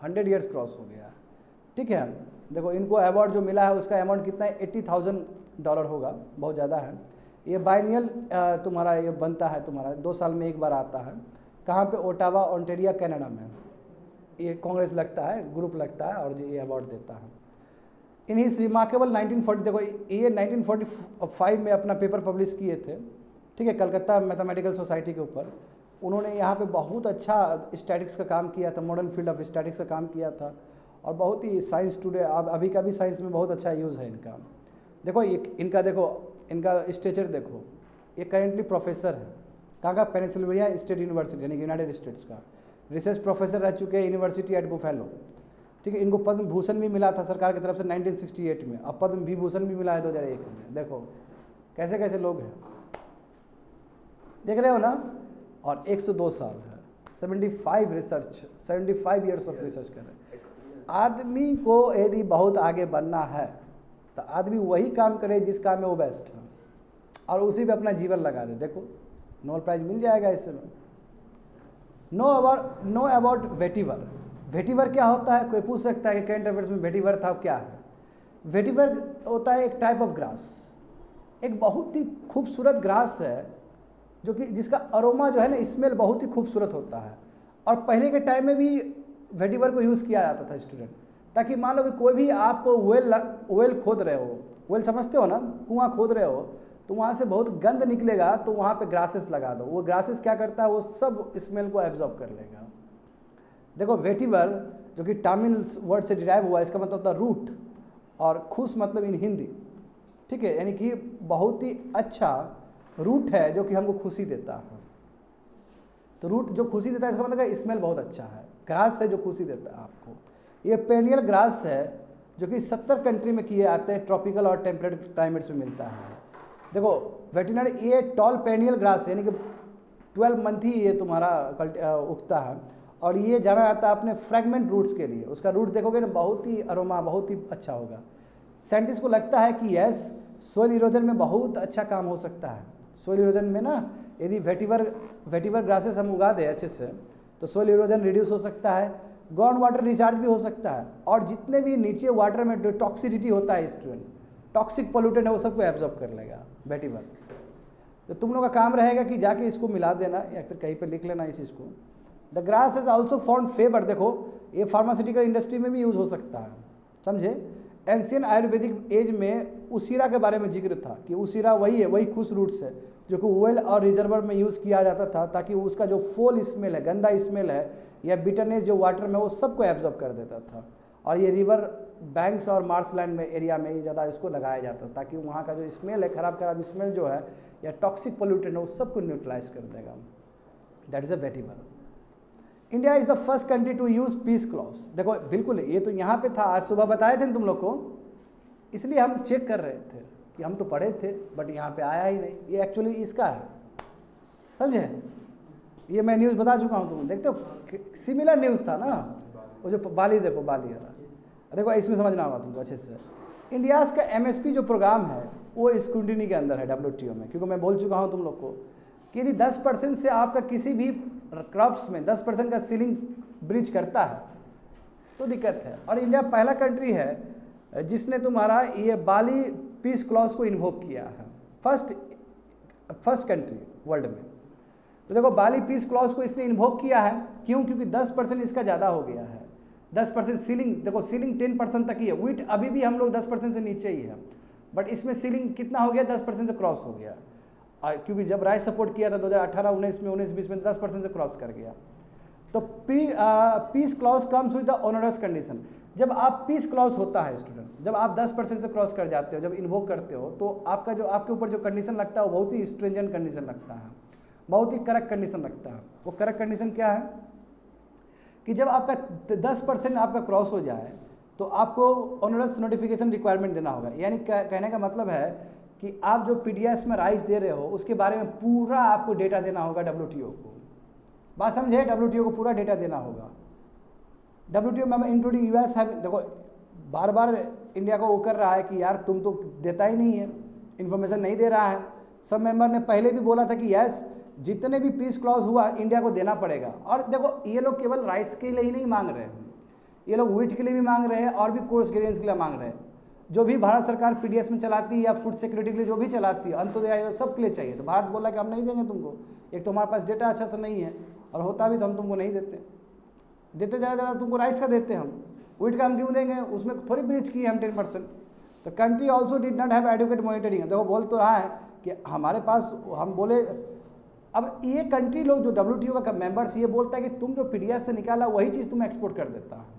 100 ईयर्स क्रॉस हो गया, ठीक है। देखो इनको अवार्ड जो मिला है उसका अमाउंट कितना है, $80,000 होगा, बहुत ज़्यादा है। ये बाइनियल तुम्हारा ये बनता है, तुम्हारा 2 साल में एक बार आता है। कहाँ पे? ओटावा, ऑन्टेरिया, कनाडा में। ये कांग्रेस लगता है, ग्रुप लगता है और ये अवार्ड देता है। इन हिज रिमार्केबल 1940, देखो ये 1945 में अपना पेपर पब्लिश किए थे, ठीक है, कलकत्ता मैथमेटिकल सोसाइटी के ऊपर। उन्होंने यहाँ पे बहुत अच्छा स्टैटिक्स का काम किया था, मॉडर्न फील्ड ऑफ स्टैटिक्स का काम किया था, और बहुत ही साइंस टुडे अभी का भी साइंस में बहुत अच्छा यूज़ है इनका। देखो इनका स्टेचर देखो, ये करेंटली प्रोफेसर है, कहाँ का? पेनिसिल्वेनिया स्टेट यूनिवर्सिटी यानी कि यूनाइटेड स्टेट्स का रिसर्च प्रोफेसर रह चुके हैं यूनिवर्सिटी एट बुफेलो, ठीक है। इनको पद्म भूषण भी मिला था सरकार की तरफ से 1968 में, अब पद्म विभूषण भी मिला है 2001 में। देखो कैसे कैसे लोग हैं, देख रहे हो ना। और 102 साल है, 75 ईयर्स ऑफ रिसर्च कर रहे हैं। आदमी को यदि बहुत आगे बनना है तो आदमी वही काम करे जिस काम में वो बेस्ट है और उसी पे अपना जीवन लगा दे। देखो नोबेल प्राइज मिल जाएगा इससे। नो अबाउट वेटिवर, वेटिवर क्या होता है? कोई पूछ सकता है कि करंट अफेयर्स में वेटिवर था, क्या है? वेटिवर होता है एक टाइप ऑफ ग्रास, एक बहुत ही खूबसूरत ग्रास है जो कि जिसका अरोमा जो है ना, स्मेल बहुत ही खूबसूरत होता है। और पहले के टाइम में भी वेटिवर को यूज़ किया जाता था स्टूडेंट, ताकि मान लो कि कोई भी आप वेल खोद रहे हो, वेल समझते हो ना, कुआं खोद रहे हो, तो वहाँ से बहुत गंद निकलेगा, तो वहाँ पे ग्रासेस लगा दो, वो ग्रासेस क्या करता है, वो सब स्मेल को एब्जॉर्ब कर लेगा। देखो वेटिवर जो कि तमिल वर्ड से डिराइव हुआ, इसका मतलब होता है रूट, और खुश मतलब इन हिंदी, ठीक है, यानी कि बहुत ही अच्छा रूट है जो कि हमको खुशी देता है। तो रूट जो खुशी देता है इसका मतलब है स्मेल बहुत अच्छा है। ग्रास है जो खुशी देता है आपको। ये पेरिनियल ग्रास है जो कि 70 कंट्री में किए आते हैं, ट्रॉपिकल और टेम्परेट क्लाइमेट्स में मिलता है। देखो वेटिनरी ये टॉल पेरिनियल ग्रास है, यानी कि 12 मंथ ही ये तुम्हारा उगता है, और ये जाना जाता है अपने फ्रैगमेंट रूट्स के लिए। उसका रूट देखोगे ना, बहुत ही अरोमा बहुत ही अच्छा होगा। साइंटिस्ट को लगता है कि यस, सोइल इरोजन में बहुत अच्छा काम हो सकता है। सोइल इरोजन में ना, यदि वेटिवर ग्रासेस हम उगा दें अच्छे से, तो सोइल इरोजन रिड्यूस हो सकता है, ग्राउंड वाटर रिचार्ज भी हो सकता है, और जितने भी नीचे वाटर में जो टॉक्सिसिटी होता है स्टूडेंट, टॉक्सिक पोल्यूटेंट है, वो सबको एब्जॉर्ब कर लेगा वेटिवर। तो तुम लोग का काम रहेगा कि जाके इसको मिला देना या फिर कहीं पे लिख लेना इस चीज़ को। The grass is also found favour, देखो ये फार्मास्यूटिकल इंडस्ट्री में भी यूज़ हो सकता है, समझे। एंशियन आयुर्वेदिक एज में उसीरा के बारे में जिक्र था कि उसीरा वही है, वही खुश रूट्स है जो कि वेल और रिजर्वर में यूज़ किया जाता था, ताकि उसका जो फोल स्मेल है, गंदा स्मेल है या बिटरनेस जो वाटर में, वो सबको एब्जॉर्ब कर देता था। और ये रिवर बैंक्स और मार्शलैंड में एरिया में ही ज़्यादा इसको लगाया जाता था, ताकि वहाँ का जो स्मेल है, खराब स्मेल जो है या टॉक्सिक पोल्यूटेंट है, वो सबको न्यूट्रलाइज कर देगा। That is a vetiver. India is the first country to use peace clause. देखो बिल्कुल ये तो यहाँ पे था, आज सुबह बताए थे तुम लोग को, इसलिए हम चेक कर रहे थे कि हम तो पढ़े थे बट यहाँ पे आया ही नहीं। ये एक्चुअली इसका है, समझे। ये मैं न्यूज़ बता चुका हूँ, तुम देखते हो सिमिलर न्यूज़ था ना, वो जो बाली, देखो बाली वाला, देखो इसमें समझना होगा तुमको अच्छे से। इंडियाज़ का MSP जो प्रोग्राम है वो स्क्रूटिनी के अंदर है WTO में, क्योंकि मैं बोल चुका हूँ तुम लोग को कि यदि 10% से आपका किसी भी क्रॉप्स में 10% का सीलिंग ब्रीच करता है तो दिक्कत है। और इंडिया पहला कंट्री है जिसने तुम्हारा ये बाली पीस क्लॉज को इन्वोक किया है, फर्स्ट कंट्री वर्ल्ड में। तो देखो बाली पीस क्लॉज को इसने इन्वोक किया है, क्यों? क्योंकि 10% इसका ज़्यादा हो गया है। 10% सीलिंग, देखो सीलिंग 10% तक ही है, वीट अभी भी हम लोग 10% से नीचे ही है, बट इसमें सीलिंग कितना हो गया? 10% से क्रॉस हो गया। क्योंकि जब राइस सपोर्ट किया था 2018-19 में, 19-20 में 10% से क्रॉस कर गया। तो peace clause comes with the onerous condition. जब आप पीस क्लॉज होता है स्टूडेंट, जब आप 10% से क्रॉस कर जाते हो, जब इन्वोक करते हो, तो आपका जो आपके ऊपर जो कंडीशन लगता है वो बहुत ही स्ट्रिंजेंट कंडीशन लगता है, बहुत ही करेक्ट कंडीशन लगता है। वो करेक्ट कंडीशन क्या है कि जब आपका 10% आपका क्रॉस हो जाए तो आपको ओनरस नोटिफिकेशन रिक्वायरमेंट देना होगा। यानी कहने का मतलब है कि आप जो PDS में राइस दे रहे हो उसके बारे में पूरा आपको डेटा देना होगा WTO को। बात समझे? WTO को पूरा डेटा देना होगा। WTO में इंक्लूडिंग US है। देखो बार बार इंडिया को वो कर रहा है कि यार तुम तो देता ही नहीं है, इन्फॉर्मेशन नहीं दे रहा है। सब मेंबर ने पहले भी बोला था कि यस, जितने भी पीस क्लॉज हुआ इंडिया को देना पड़ेगा। और देखो ये लोग केवल राइस के लिए ही नहीं मांग रहे हैं, ये लोग व्हीट के लिए भी मांग रहे हैं और भी कोर्स ग्रेन्स के लिए मांग रहे हैं। जो भी भारत सरकार PDS में चलाती है या फूड सिक्योरिटी के लिए जो भी चलाती है, अंत्योदय सब के लिए चाहिए। तो भारत बोला कि हम नहीं देंगे तुमको, एक तो हमारे पास डेटा अच्छा सा नहीं है, और होता भी तो हम तुमको नहीं देते ज़्यादा तुमको राइस का देते हैं, हम व्हीट का हम क्यों देंगे? उसमें थोड़ी ब्रीच की है हम 10%। तो country also did not have adequate monitoring. देखो बोल तो रहा है कि हमारे पास, हम बोले अब ये कंट्री लोग जो WTO का मेंबर्स ये बोलता है कि तुम जो PDS से निकाला वही चीज़ तुम एक्सपोर्ट कर देता है,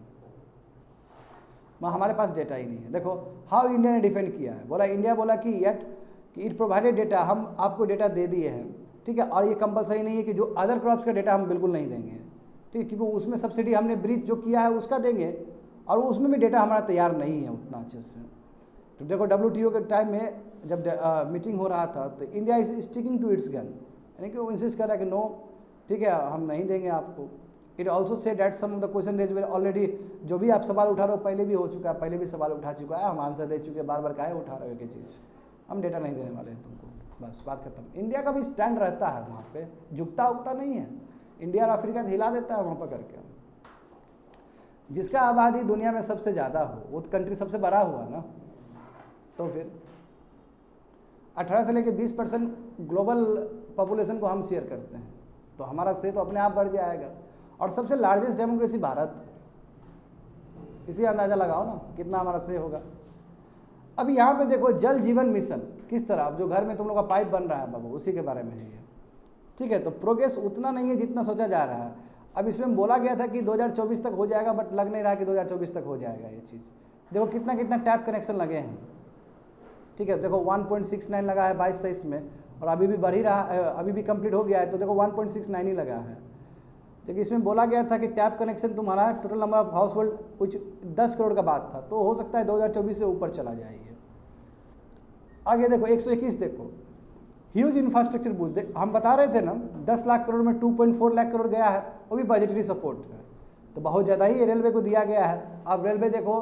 हमारे पास डेटा ही नहीं है। देखो हाउ इंडिया ने डिफेंड किया है, बोला इंडिया बोला कि इट प्रोवाइडेड डेटा, हम आपको डेटा दे दिए हैं, ठीक है, और ये कंपलसरी नहीं है कि जो अदर क्रॉप्स का डेटा हम बिल्कुल नहीं देंगे, ठीक है, क्योंकि उसमें सब्सिडी हमने ब्रीच जो किया है उसका देंगे, और उसमें भी डेटा हमारा तैयार नहीं है उतना अच्छे से। तो देखो WTO के टाइम में जब मीटिंग हो रहा था तो India is sticking to its gun, यानी कि वो इंसिस्ट कर रहा है कि नो, ठीक है, हम नहीं देंगे आपको। It also say that some of the question raise were already, जो भी आप सवाल उठा रहे हो पहले भी हो चुका है, पहले भी सवाल उठा चुका है, हम आंसर दे चुके हैं, बार बार काहे उठा रहे हो कि चीज़, हम डेटा नहीं देने वाले हैं तुमको, बस बात खत्म। इंडिया का भी स्टैंड रहता है वहाँ पे, झुकता उगता नहीं है। इंडिया और अफ्रीका हिला देता है वहाँ पर करके। जिसका आबादी दुनिया में सबसे ज़्यादा हो वो कंट्री सबसे बड़ा हुआ ना। तो फिर 18 से लेकर 20% ग्लोबल पॉपुलेशन को हम शेयर करते हैं, तो हमारा से तो अपने आप बढ़ जाएगा। और सबसे लार्जेस्ट डेमोक्रेसी भारत, इसी अंदाज़ा लगाओ ना कितना हमारा से होगा। अब यहाँ पे देखो जल जीवन मिशन किस तरह, अब जो घर में तुम लोग का पाइप बन रहा है बाबू, उसी के बारे में है ये, ठीक है। तो प्रोग्रेस उतना नहीं है जितना सोचा जा रहा है। अब इसमें बोला गया था कि 2024 तक हो जाएगा, बट लग नहीं रहा कि 2024 तक हो जाएगा ये चीज़। देखो कितना कितना टैप कनेक्शन लगे हैं, ठीक है। देखो 1.69 लगा है 22-23 में, और अभी भी बढ़ ही रहा है, अभी भी कंप्लीट हो गया है, तो देखो 1.69 ही लगा है। देखिए इसमें बोला गया था कि टैप कनेक्शन तुम्हारा total number of house hold कुछ 10 करोड़ का बात था, तो हो सकता है 2024 से ऊपर चला जाए ये। आगे देखो 121, देखो ह्यूज इंफ्रास्ट्रक्चर बूस्ट। हम बता रहे थे ना 10 लाख करोड़ में 2.4 लाख करोड़ गया है, वो भी बजटरी सपोर्ट है, तो बहुत ज़्यादा ही रेलवे को दिया गया है। अब रेलवे देखो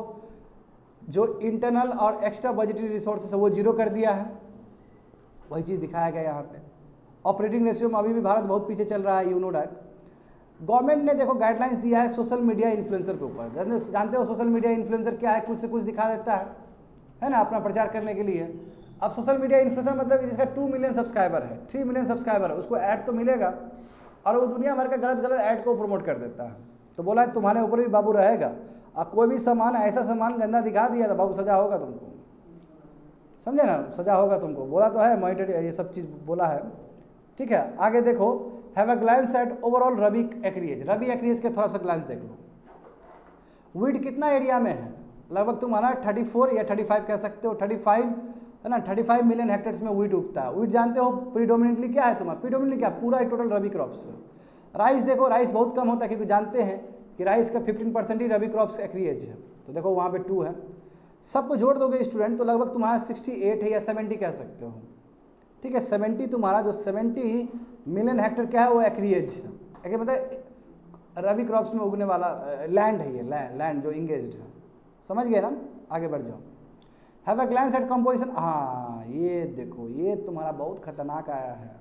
जो इंटरनल और एक्स्ट्रा बजटरी रिसोर्सेस है वो जीरो कर दिया है, वही चीज़ दिखाया गया यहाँ पे। ऑपरेटिंग रेशियो में अभी भी भारत बहुत पीछे चल रहा है, यू नो डैट। गवर्नमेंट ने देखो गाइडलाइंस दिया है सोशल मीडिया इन्फ्लुएंसर के ऊपर। जानते हो सोशल मीडिया इन्फ्लुएंसर क्या है, कुछ से कुछ दिखा देता है ना, अपना प्रचार करने के लिए। अब सोशल मीडिया इन्फ्लुएंसर मतलब जिसका 2 मिलियन सब्सक्राइबर है, 3 मिलियन सब्सक्राइबर है, उसको ऐड तो मिलेगा, और वो दुनिया भर का गलत गलत ऐड को प्रमोट कर देता है। तो बोला तुम्हारे ऊपर भी बाबू रहेगा, अब कोई भी सामान ऐसा सामान गंदा दिखा दिया तो बाबू सजा होगा तुमको, समझे ना, सजा होगा तुमको। बोला तो है मॉनिटर, ये सब चीज़ बोला है, ठीक है। आगे देखो have a glance at overall rabi acreage. Rabi acreage के थोड़ा सा ग्लैंस देख लो। वीट कितना एरिया में है, लगभग तुम्हारा 34 या 35 कह सकते हो, 35 है ना, 35 मिलियन हेक्टेयर्स में वीट उगता है। वीट जानते हो प्रीडोमिनेटली क्या है तुम्हारा, प्रीडोमिनेटली क्या, पूरा टोटल रबी क्रॉप्स। राइस देखो, राइस बहुत कम होता है क्योंकि जानते हैं कि राइस का 15% ही रबी क्रॉप्स एक्रिएज है, तो देखो वहाँ पे 2 है। सबको जोड़ दोगे स्टूडेंट तो लगभग तुम्हारा 68 है या 70 कह सकते हो, ठीक है। 70 तुम्हारा जो 70 मिलियन हेक्टेयर क्या है वो एक्रिएज है, मतलब रबी क्रॉप्स में उगने वाला लैंड है ये, लैंड जो इंगेज्ड है, समझ गए ना। आगे बढ़ जाओ। Have a glance eight composition. हाँ ये देखो, ये तुम्हारा बहुत खतरनाक आया है,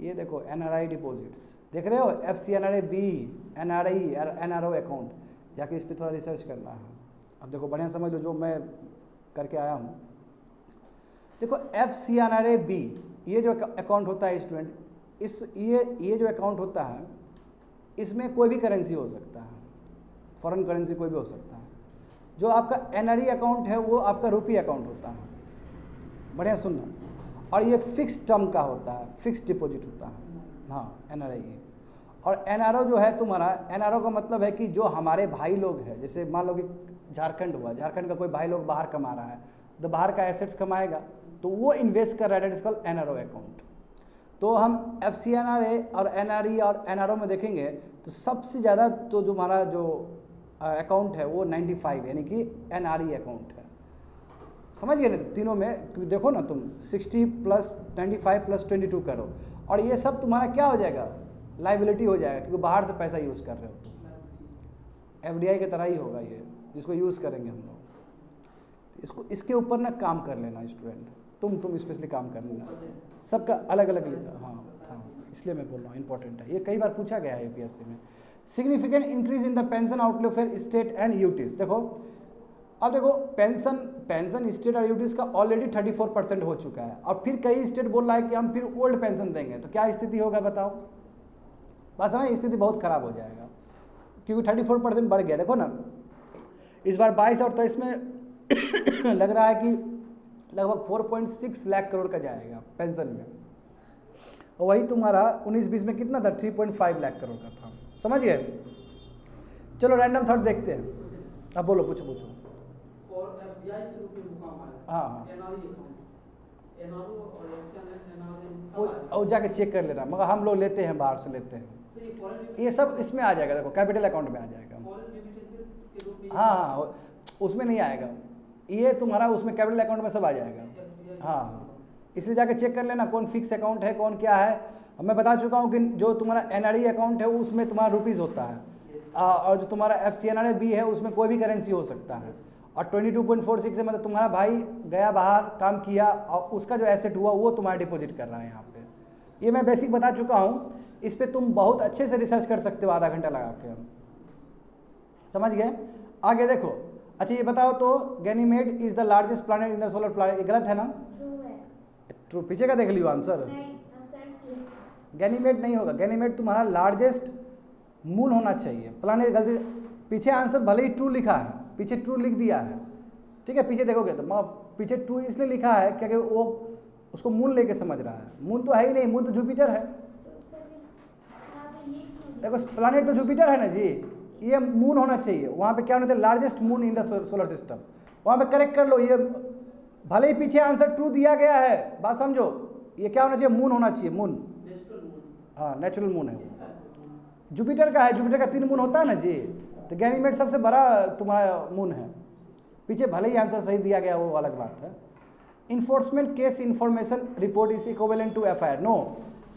ये देखो NRI डिपॉजिट्स देख रहे हो, FCNRA B, NRI और NRO अकाउंट, जाके इस पर थोड़ा रिसर्च करना है। अब देखो बढ़िया समझ लो जो मैं करके आया हूँ। देखो FCNRA B ये जो अकाउंट होता है स्टूडेंट, इस ये जो अकाउंट होता है इसमें कोई भी करेंसी हो सकता है, फॉरेन करेंसी कोई भी हो सकता है। जो आपका NRE अकाउंट है वो आपका रुपी अकाउंट होता है, बढ़िया सुनना, और ये फिक्स टर्म का होता है, फिक्स डिपॉजिट होता है, हाँ NRI। और NRO जो है तुम्हारा, NRO का मतलब है कि जो हमारे भाई लोग हैं, जैसे मान लो कि झारखंड हुआ, झारखंड का कोई भाई लोग बाहर कमा रहा है, तो बाहर का एसेट्स कमाएगा तो वो इन्वेस्ट कर रहा है, it is called NRO account. तो हम FCNRA और NRE और NRO में देखेंगे तो सबसे ज़्यादा तो जो हमारा जो अकाउंट है वो 95 यानी कि NRE अकाउंट है, समझ गए ना। तीनों में देखो ना तुम 60 + 95 + 22 करो, और ये सब तुम्हारा क्या हो जाएगा, लाइबिलिटी हो जाएगा, क्योंकि बाहर से पैसा यूज़ कर रहे हो तुम। FDI की तरह ही होगा ये, जिसको यूज़ करेंगे हम लोग। इसको इसके ऊपर ना काम कर लेना स्टूडेंट, तुम स्पेशली काम कर लेना, सबका अलग अलग लेना। हाँ इसलिए मैं बोल रहा हूँ, इंपॉर्टेंट है ये, कई बार पूछा गया है UPSC में। Significant increase in the pension outlay for state and UTs. देखो अब देखो पेंशन स्टेट और यूटीज का ऑलरेडी 34% हो चुका है, और फिर कई स्टेट बोल रहा है कि हम फिर ओल्ड पेंशन देंगे, तो क्या स्थिति होगा बताओ। बस हमें स्थिति बहुत खराब हो जाएगा, क्योंकि 34% बढ़ गया। देखो ना इस बार 22 और 23 में लग रहा है कि लगभग 4.6 लाख करोड़ का जाएगा पेंशन में, और वही तुम्हारा 19-20 में कितना था, 3.5 लाख करोड़ का था, समझ गए। चलो रैंडम थॉट देखते हैं, अब बोलो, पूछो। हाँ और जाके चेक कर लेना, मगर हम लोग लेते हैं, बाहर से लेते हैं, ये सब इसमें आ जाएगा, देखो कैपिटल अकाउंट में आ जाएगा। हाँ उसमें नहीं आएगा, ये तुम्हारा उसमें कैपिटल अकाउंट में सब आ जाएगा। हाँ इसलिए जाके चेक कर लेना कौन फिक्स अकाउंट है, कौन क्या है। मैं बता चुका हूँ कि जो तुम्हारा NRE अकाउंट है उसमें तुम्हारा रुपीज़ होता है, और जो तुम्हारा FCNRA B है उसमें कोई भी करेंसी हो सकता है। और 22.46 से मतलब तुम्हारा भाई गया बाहर काम किया और उसका जो एसेट हुआ वो तुम्हारा डिपॉजिट कर रहा है यहाँ पे। ये मैं बेसिक बता चुका हूँ, इस पर तुम बहुत अच्छे से रिसर्च कर सकते हो आधा घंटा लगा के, समझ गए? आगे देखो, अच्छा ये बताओ तो Ganymede is the largest planet in the solar planet, ये गलत है ना? ट्रू, पीछे का देख लियो आंसर। गैनीमेड नहीं होगा, गैनीमेड तुम्हारा लार्जेस्ट मून होना चाहिए, प्लैनेट गलती। पीछे आंसर भले ही ट्रू लिखा है, पीछे ट्रू लिख दिया है, ठीक है, पीछे देखोगे तो पीछे ट्रू इसलिए लिखा है क्योंकि वो उसको मून लेके समझ रहा है। मून तो है ही नहीं, मून तो जुपिटर है। देखो प्लैनेट तो जुपिटर है ना जी, ये मून होना चाहिए। वहाँ पे क्या होना चाहिए? Largest moon in the solar system. वहाँ पे करेक्ट कर लो, ये भले ही पीछे आंसर ट्रू दिया गया है, बात समझो, ये क्या होना चाहिए? मून होना चाहिए, मून। हाँ नेचुरल मून है वो, जुपिटर का है, जुपिटर का 3 मून होता है ना जी, तो गैनीमेड सबसे बड़ा तुम्हारा मून है। पीछे भले ही आंसर सही दिया गया, वो अलग बात है। Enforcement case information report is equivalent to FIR. No,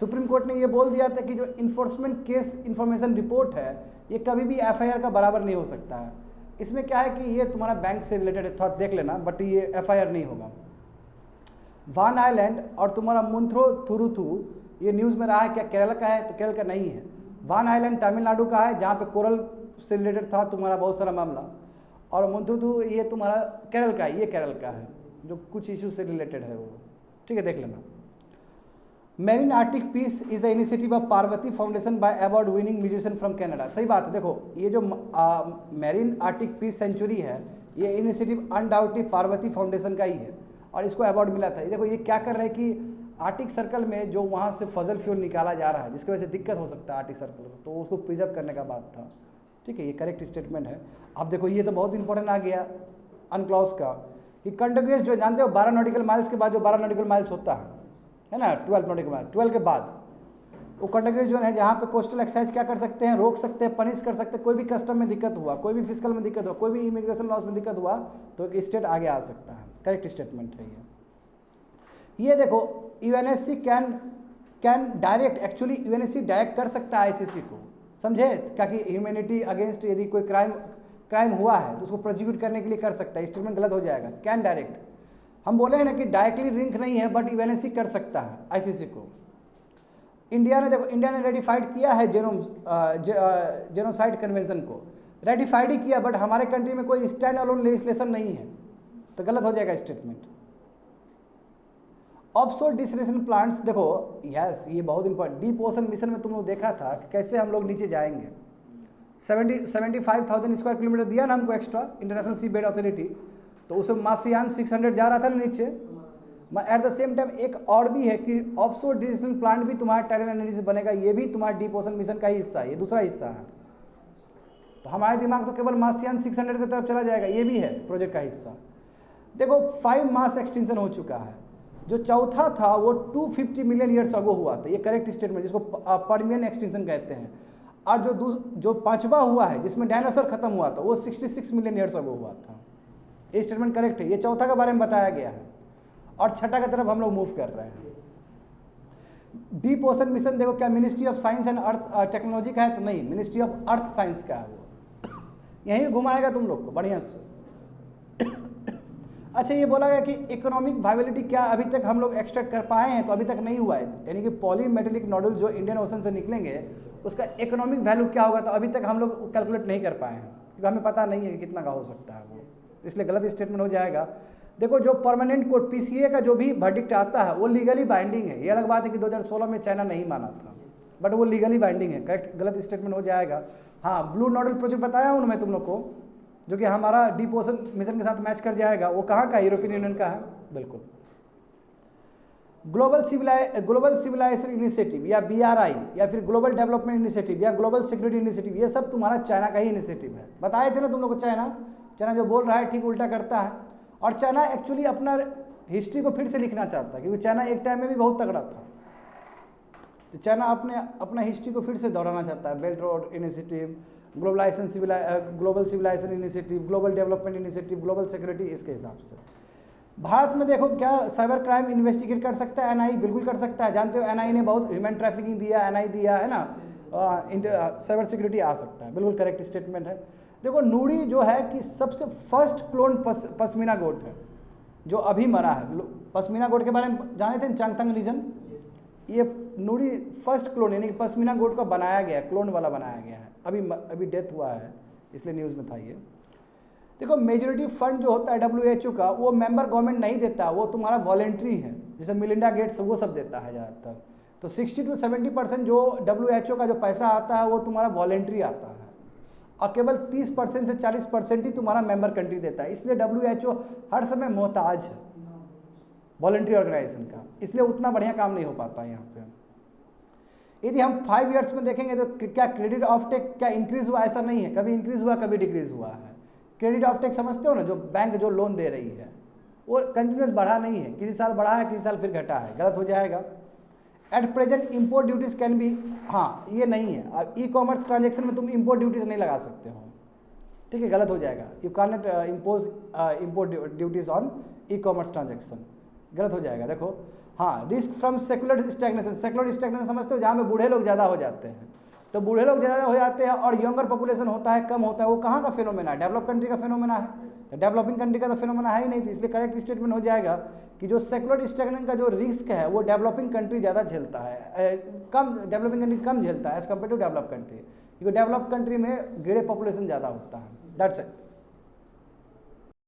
supreme court ने ये बोल दिया था कि जो इन्फोर्समेंट केस इन्फॉर्मेशन रिपोर्ट है ये कभी भी एफआईआर का बराबर नहीं हो सकता है। इसमें क्या है कि ये तुम्हारा बैंक से रिलेटेड है, थोड़ा देख लेना, बट ये एफआईआर नहीं होगा। वान आइलैंड और तुम्हारा मुंथ्रो थुरुथु, ये न्यूज़ में रहा है, क्या केरल का है? तो केरल का नहीं है। वान आइलैंड तमिलनाडु का है, जहाँ पे कोरल से रिलेटेड था तुम्हारा बहुत सारा मामला, और मुंथ्रो ये तुम्हारा केरल का है, ये केरल का है जो कुछ इशू से रिलेटेड है वो, ठीक है, देख लेना। Marine arctic peace is the initiative of Parvati foundation by award winning musician from Canada. सही बात है। देखो ये जो मेरीन आर्टिक पीस सेंचुरी है, ये इनिशिएटिव अनडाउटली पार्वती फाउंडेशन का ही है और इसको अवार्ड मिला था। ये देखो ये क्या कर रहे हैं कि आर्टिक सर्कल में जो वहाँ से फजल फ्यूल निकाला जा रहा है, जिसकी वजह से दिक्कत हो सकता है आर्टिक सर्कल को, तो उसको प्रिजर्व करने का बात था, ठीक है, ये करेक्ट स्टेटमेंट है। अब देखो ये तो बहुत इंपॉर्टेंट आ गया अनक्लॉज का, कि कंटिन्यूस जो जानते हो 12 नॉटिकल माइल्स के बाद जो 12 नॉटिकल माइल्स होता है ना, 12 नॉटिकल माइल, 12 के बाद वो कंटिन्यूस जोन है जहाँ पे कोस्टल एक्साइज क्या कर सकते हैं? रोक सकते हैं, पनिश कर सकते हैं। कोई भी कस्टम में दिक्कत हुआ, कोई भी फिजिकल में दिक्कत हुआ, कोई भी इमिग्रेशन लॉस में दिक्कत हुआ तो एक स्टेट आगे आ सकता है। करेक्ट स्टेटमेंट है ये देखो UNSC can direct, actually UNSC direct कर सकता है आईसीसी को, समझे? क्या कि ह्यूमैनिटी अगेंस्ट यदि कोई क्राइम हुआ है तो उसको प्रोसिक्यूट करने के लिए कर सकता है। स्टेटमेंट गलत हो जाएगा, कैन डायरेक्ट। हम बोले हैं ना कि डायरेक्टली लिंक नहीं है, बट यूएनएससी कर सकता है आईसीसी को। इंडिया ने, देखो इंडिया ने रेटिफाइड किया है जेनोसाइड कन्वेंशन को, रेटिफाइड ही किया, बट हमारे कंट्री में कोई स्टैंड अलोन लेजिस्लेशन नहीं है, तो गलत हो जाएगा स्टेटमेंट। ऑफशोर डिसलेशन प्लांट्स, देखो यस ये बहुत इंपॉर्टेंट। डीप ओशन मिशन में तुम लोग देखा था कि कैसे हम लोग नीचे जाएंगे। 75,000 स्क्वायर किलोमीटर दिया ना हमको एक्स्ट्रा इंटरनेशनल सी बेड अथॉरिटी, तो उसमें मार्सियान 600 जा रहा था ना नीचे। एट द सेम टाइम एक और भी है कि ऑफशोर डिसलेशन प्लांट भी तुम्हारा टाइडल एनर्जी से बनेगा, ये भी तुम्हारा डीप ओशन मिशन का ही हिस्सा है, ये दूसरा हिस्सा है। तो हमारे दिमाग तो केवल मार्सियान 600 की तरफ चला जाएगा, ये भी है प्रोजेक्ट का हिस्सा। देखो 5 मास एक्सटेंशन हो चुका है, जो चौथा था वो 250 मिलियन ईयर्स अगो हुआ था, ये करेक्ट स्टेटमेंट, जिसको पर्मियन एक्सटेंशन कहते हैं। और जो पांचवा हुआ है जिसमें डायनासोर खत्म हुआ था, वो 66 मिलियन ईयर्स अगो हुआ था। ये स्टेटमेंट करेक्ट है, ये चौथा के बारे में बताया गया है और छठा की तरफ हम लोग मूव कर रहे हैं। डीप ओशन मिशन देखो क्या ministry of science and earth technology का है? तो नहीं, मिनिस्ट्री ऑफ अर्थ साइंस का है वो, यहीं घुमाएगा तुम लोग को बढ़िया से। अच्छा ये बोला गया कि इकोनॉमिक वायबिलिटी क्या अभी तक हम लोग एक्सट्रैक्ट कर पाए हैं? तो अभी तक नहीं हुआ है, यानी कि पॉलीमेटेलिक नोडल जो इंडियन ओशन से निकलेंगे उसका इकोनॉमिक वैल्यू क्या होगा, तो अभी तक हम लोग कैलकुलेट नहीं कर पाए हैं, क्योंकि हमें पता नहीं है कि कितना का हो सकता है वो, इसलिए गलत स्टेटमेंट हो जाएगा। देखो जो परमानेंट कोर्ट पीसीए का जो भी वर्डिक्ट आता है वो लीगली बाइंडिंग है। ये अलग बात है कि 2016 में चाइना नहीं माना था, बट वो लीगली बाइंडिंग है। करेक्ट, गलत स्टेटमेंट हो जाएगा। हाँ, ब्लू नोडल प्रोजेक्ट बताया हूँ मैं तुम लोग को, जो कि हमारा डीप ओशन मिशन के साथ मैच कर जाएगा। वो कहाँ का? यूरोपियन यूनियन का है, बिल्कुल। ग्लोबल सिविलाइजेशन इनिशिएटिव या BRI या फिर ग्लोबल डेवलपमेंट इनिशिएटिव या ग्लोबल सिक्योरिटी इनिशिएटिव, ये सब तुम्हारा चाइना का ही इनिशिएटिव है। बताए थे ना तुम लोग को, चाइना जो बोल रहा है ठीक उल्टा करता है। और चाइना एक्चुअली अपना हिस्ट्री को फिर से लिखना चाहता है, क्योंकि चाइना एक टाइम में भी बहुत तगड़ा था, तो चाइना अपना हिस्ट्री को फिर से दोहराना चाहता है। Belt road initiative, global civilisation initiative, global development initiative, global security, इसके हिसाब से। भारत में देखो क्या साइबर क्राइम इन्वेस्टिगेट कर सकता है NIA? बिल्कुल कर सकता है। जानते हो NIA ने बहुत ह्यूमन ट्रैफिकिंग दिया, NIA दिया है ना, साइबर सिक्योरिटी आ सकता है, बिल्कुल करेक्ट स्टेटमेंट है। देखो नूरी जो है कि सबसे फर्स्ट क्लोन पश्मीना गोट है जो अभी मरा है। पश्मीना गोट के बारे में जाने थे, चांगथंग रीजन, ये नूरी फर्स्ट क्लोन यानी कि पश्मीना गोट का बनाया गया, क्लोन वाला बनाया गया है, अभी डेथ हुआ है इसलिए न्यूज़ में था ये। देखो मेजोरिटी फंड जो होता है WHO का वो मेंबर गवर्नमेंट नहीं देता, वो तुम्हारा वॉलेंट्री है, जैसे मिलिंडा गेट्स वो सब देता है ज़्यादातर। तो 60 to 70% जो WHO का जो पैसा आता है वो तुम्हारा वॉलेंट्री आता है, और केवल 30% से 40% ही तुम्हारा मेंबर कंट्री देता है। इसलिए WHO हर समय मोहताज है वॉलेंट्री ऑर्गेनाइजेशन का, इसलिए उतना बढ़िया काम नहीं हो पाता है यहाँ पे। यदि हम 5 ईयर्स में देखेंगे तो क्या क्रेडिट ऑफ टेक क्या इंक्रीज हुआ? ऐसा नहीं है, कभी इंक्रीज हुआ कभी डिक्रीज हुआ है। क्रेडिट ऑफ टेक समझते हो ना, जो बैंक जो लोन दे रही है वो कंटिन्यूस बढ़ा नहीं है, किसी साल बढ़ा है किसी साल फिर घटा है, गलत हो जाएगा। At present import duties can be, हाँ ये नहीं है, अब ई कॉमर्स ट्रांजेक्शन में तुम इम्पोर्ट ड्यूटीज़ नहीं लगा सकते हो, ठीक है, गलत हो जाएगा। You can not impose import duties on e commerce transaction, गलत हो जाएगा। देखो हाँ, risk from secular stagnation, secular stagnation समझते हो, जहाँ पे बूढ़े लोग ज़्यादा हो जाते हैं, तो बूढ़े लोग ज़्यादा हो जाते हैं और यंगर पॉपुलेशन होता है कम होता है, वो कहाँ का फिनोमेना है? डेवलप कंट्री का फिनोमेना है, तो डेवलपिंग कंट्री का तो फिनोमेना है ही नहीं, तो इसलिए करेक्ट स्टेटमेंट हो जाएगा कि जो सेकुलर स्टैग्नेशन का जो रिस्क है वो डेवलपिंग कंट्री ज़्यादा झेलता है, कम डेवलपिंग कंट्री कम झेलता है as compare to develop country, क्योंकि डेवलप कंट्री में गिरे पॉपुलेशन ज़्यादा होता है। That's it.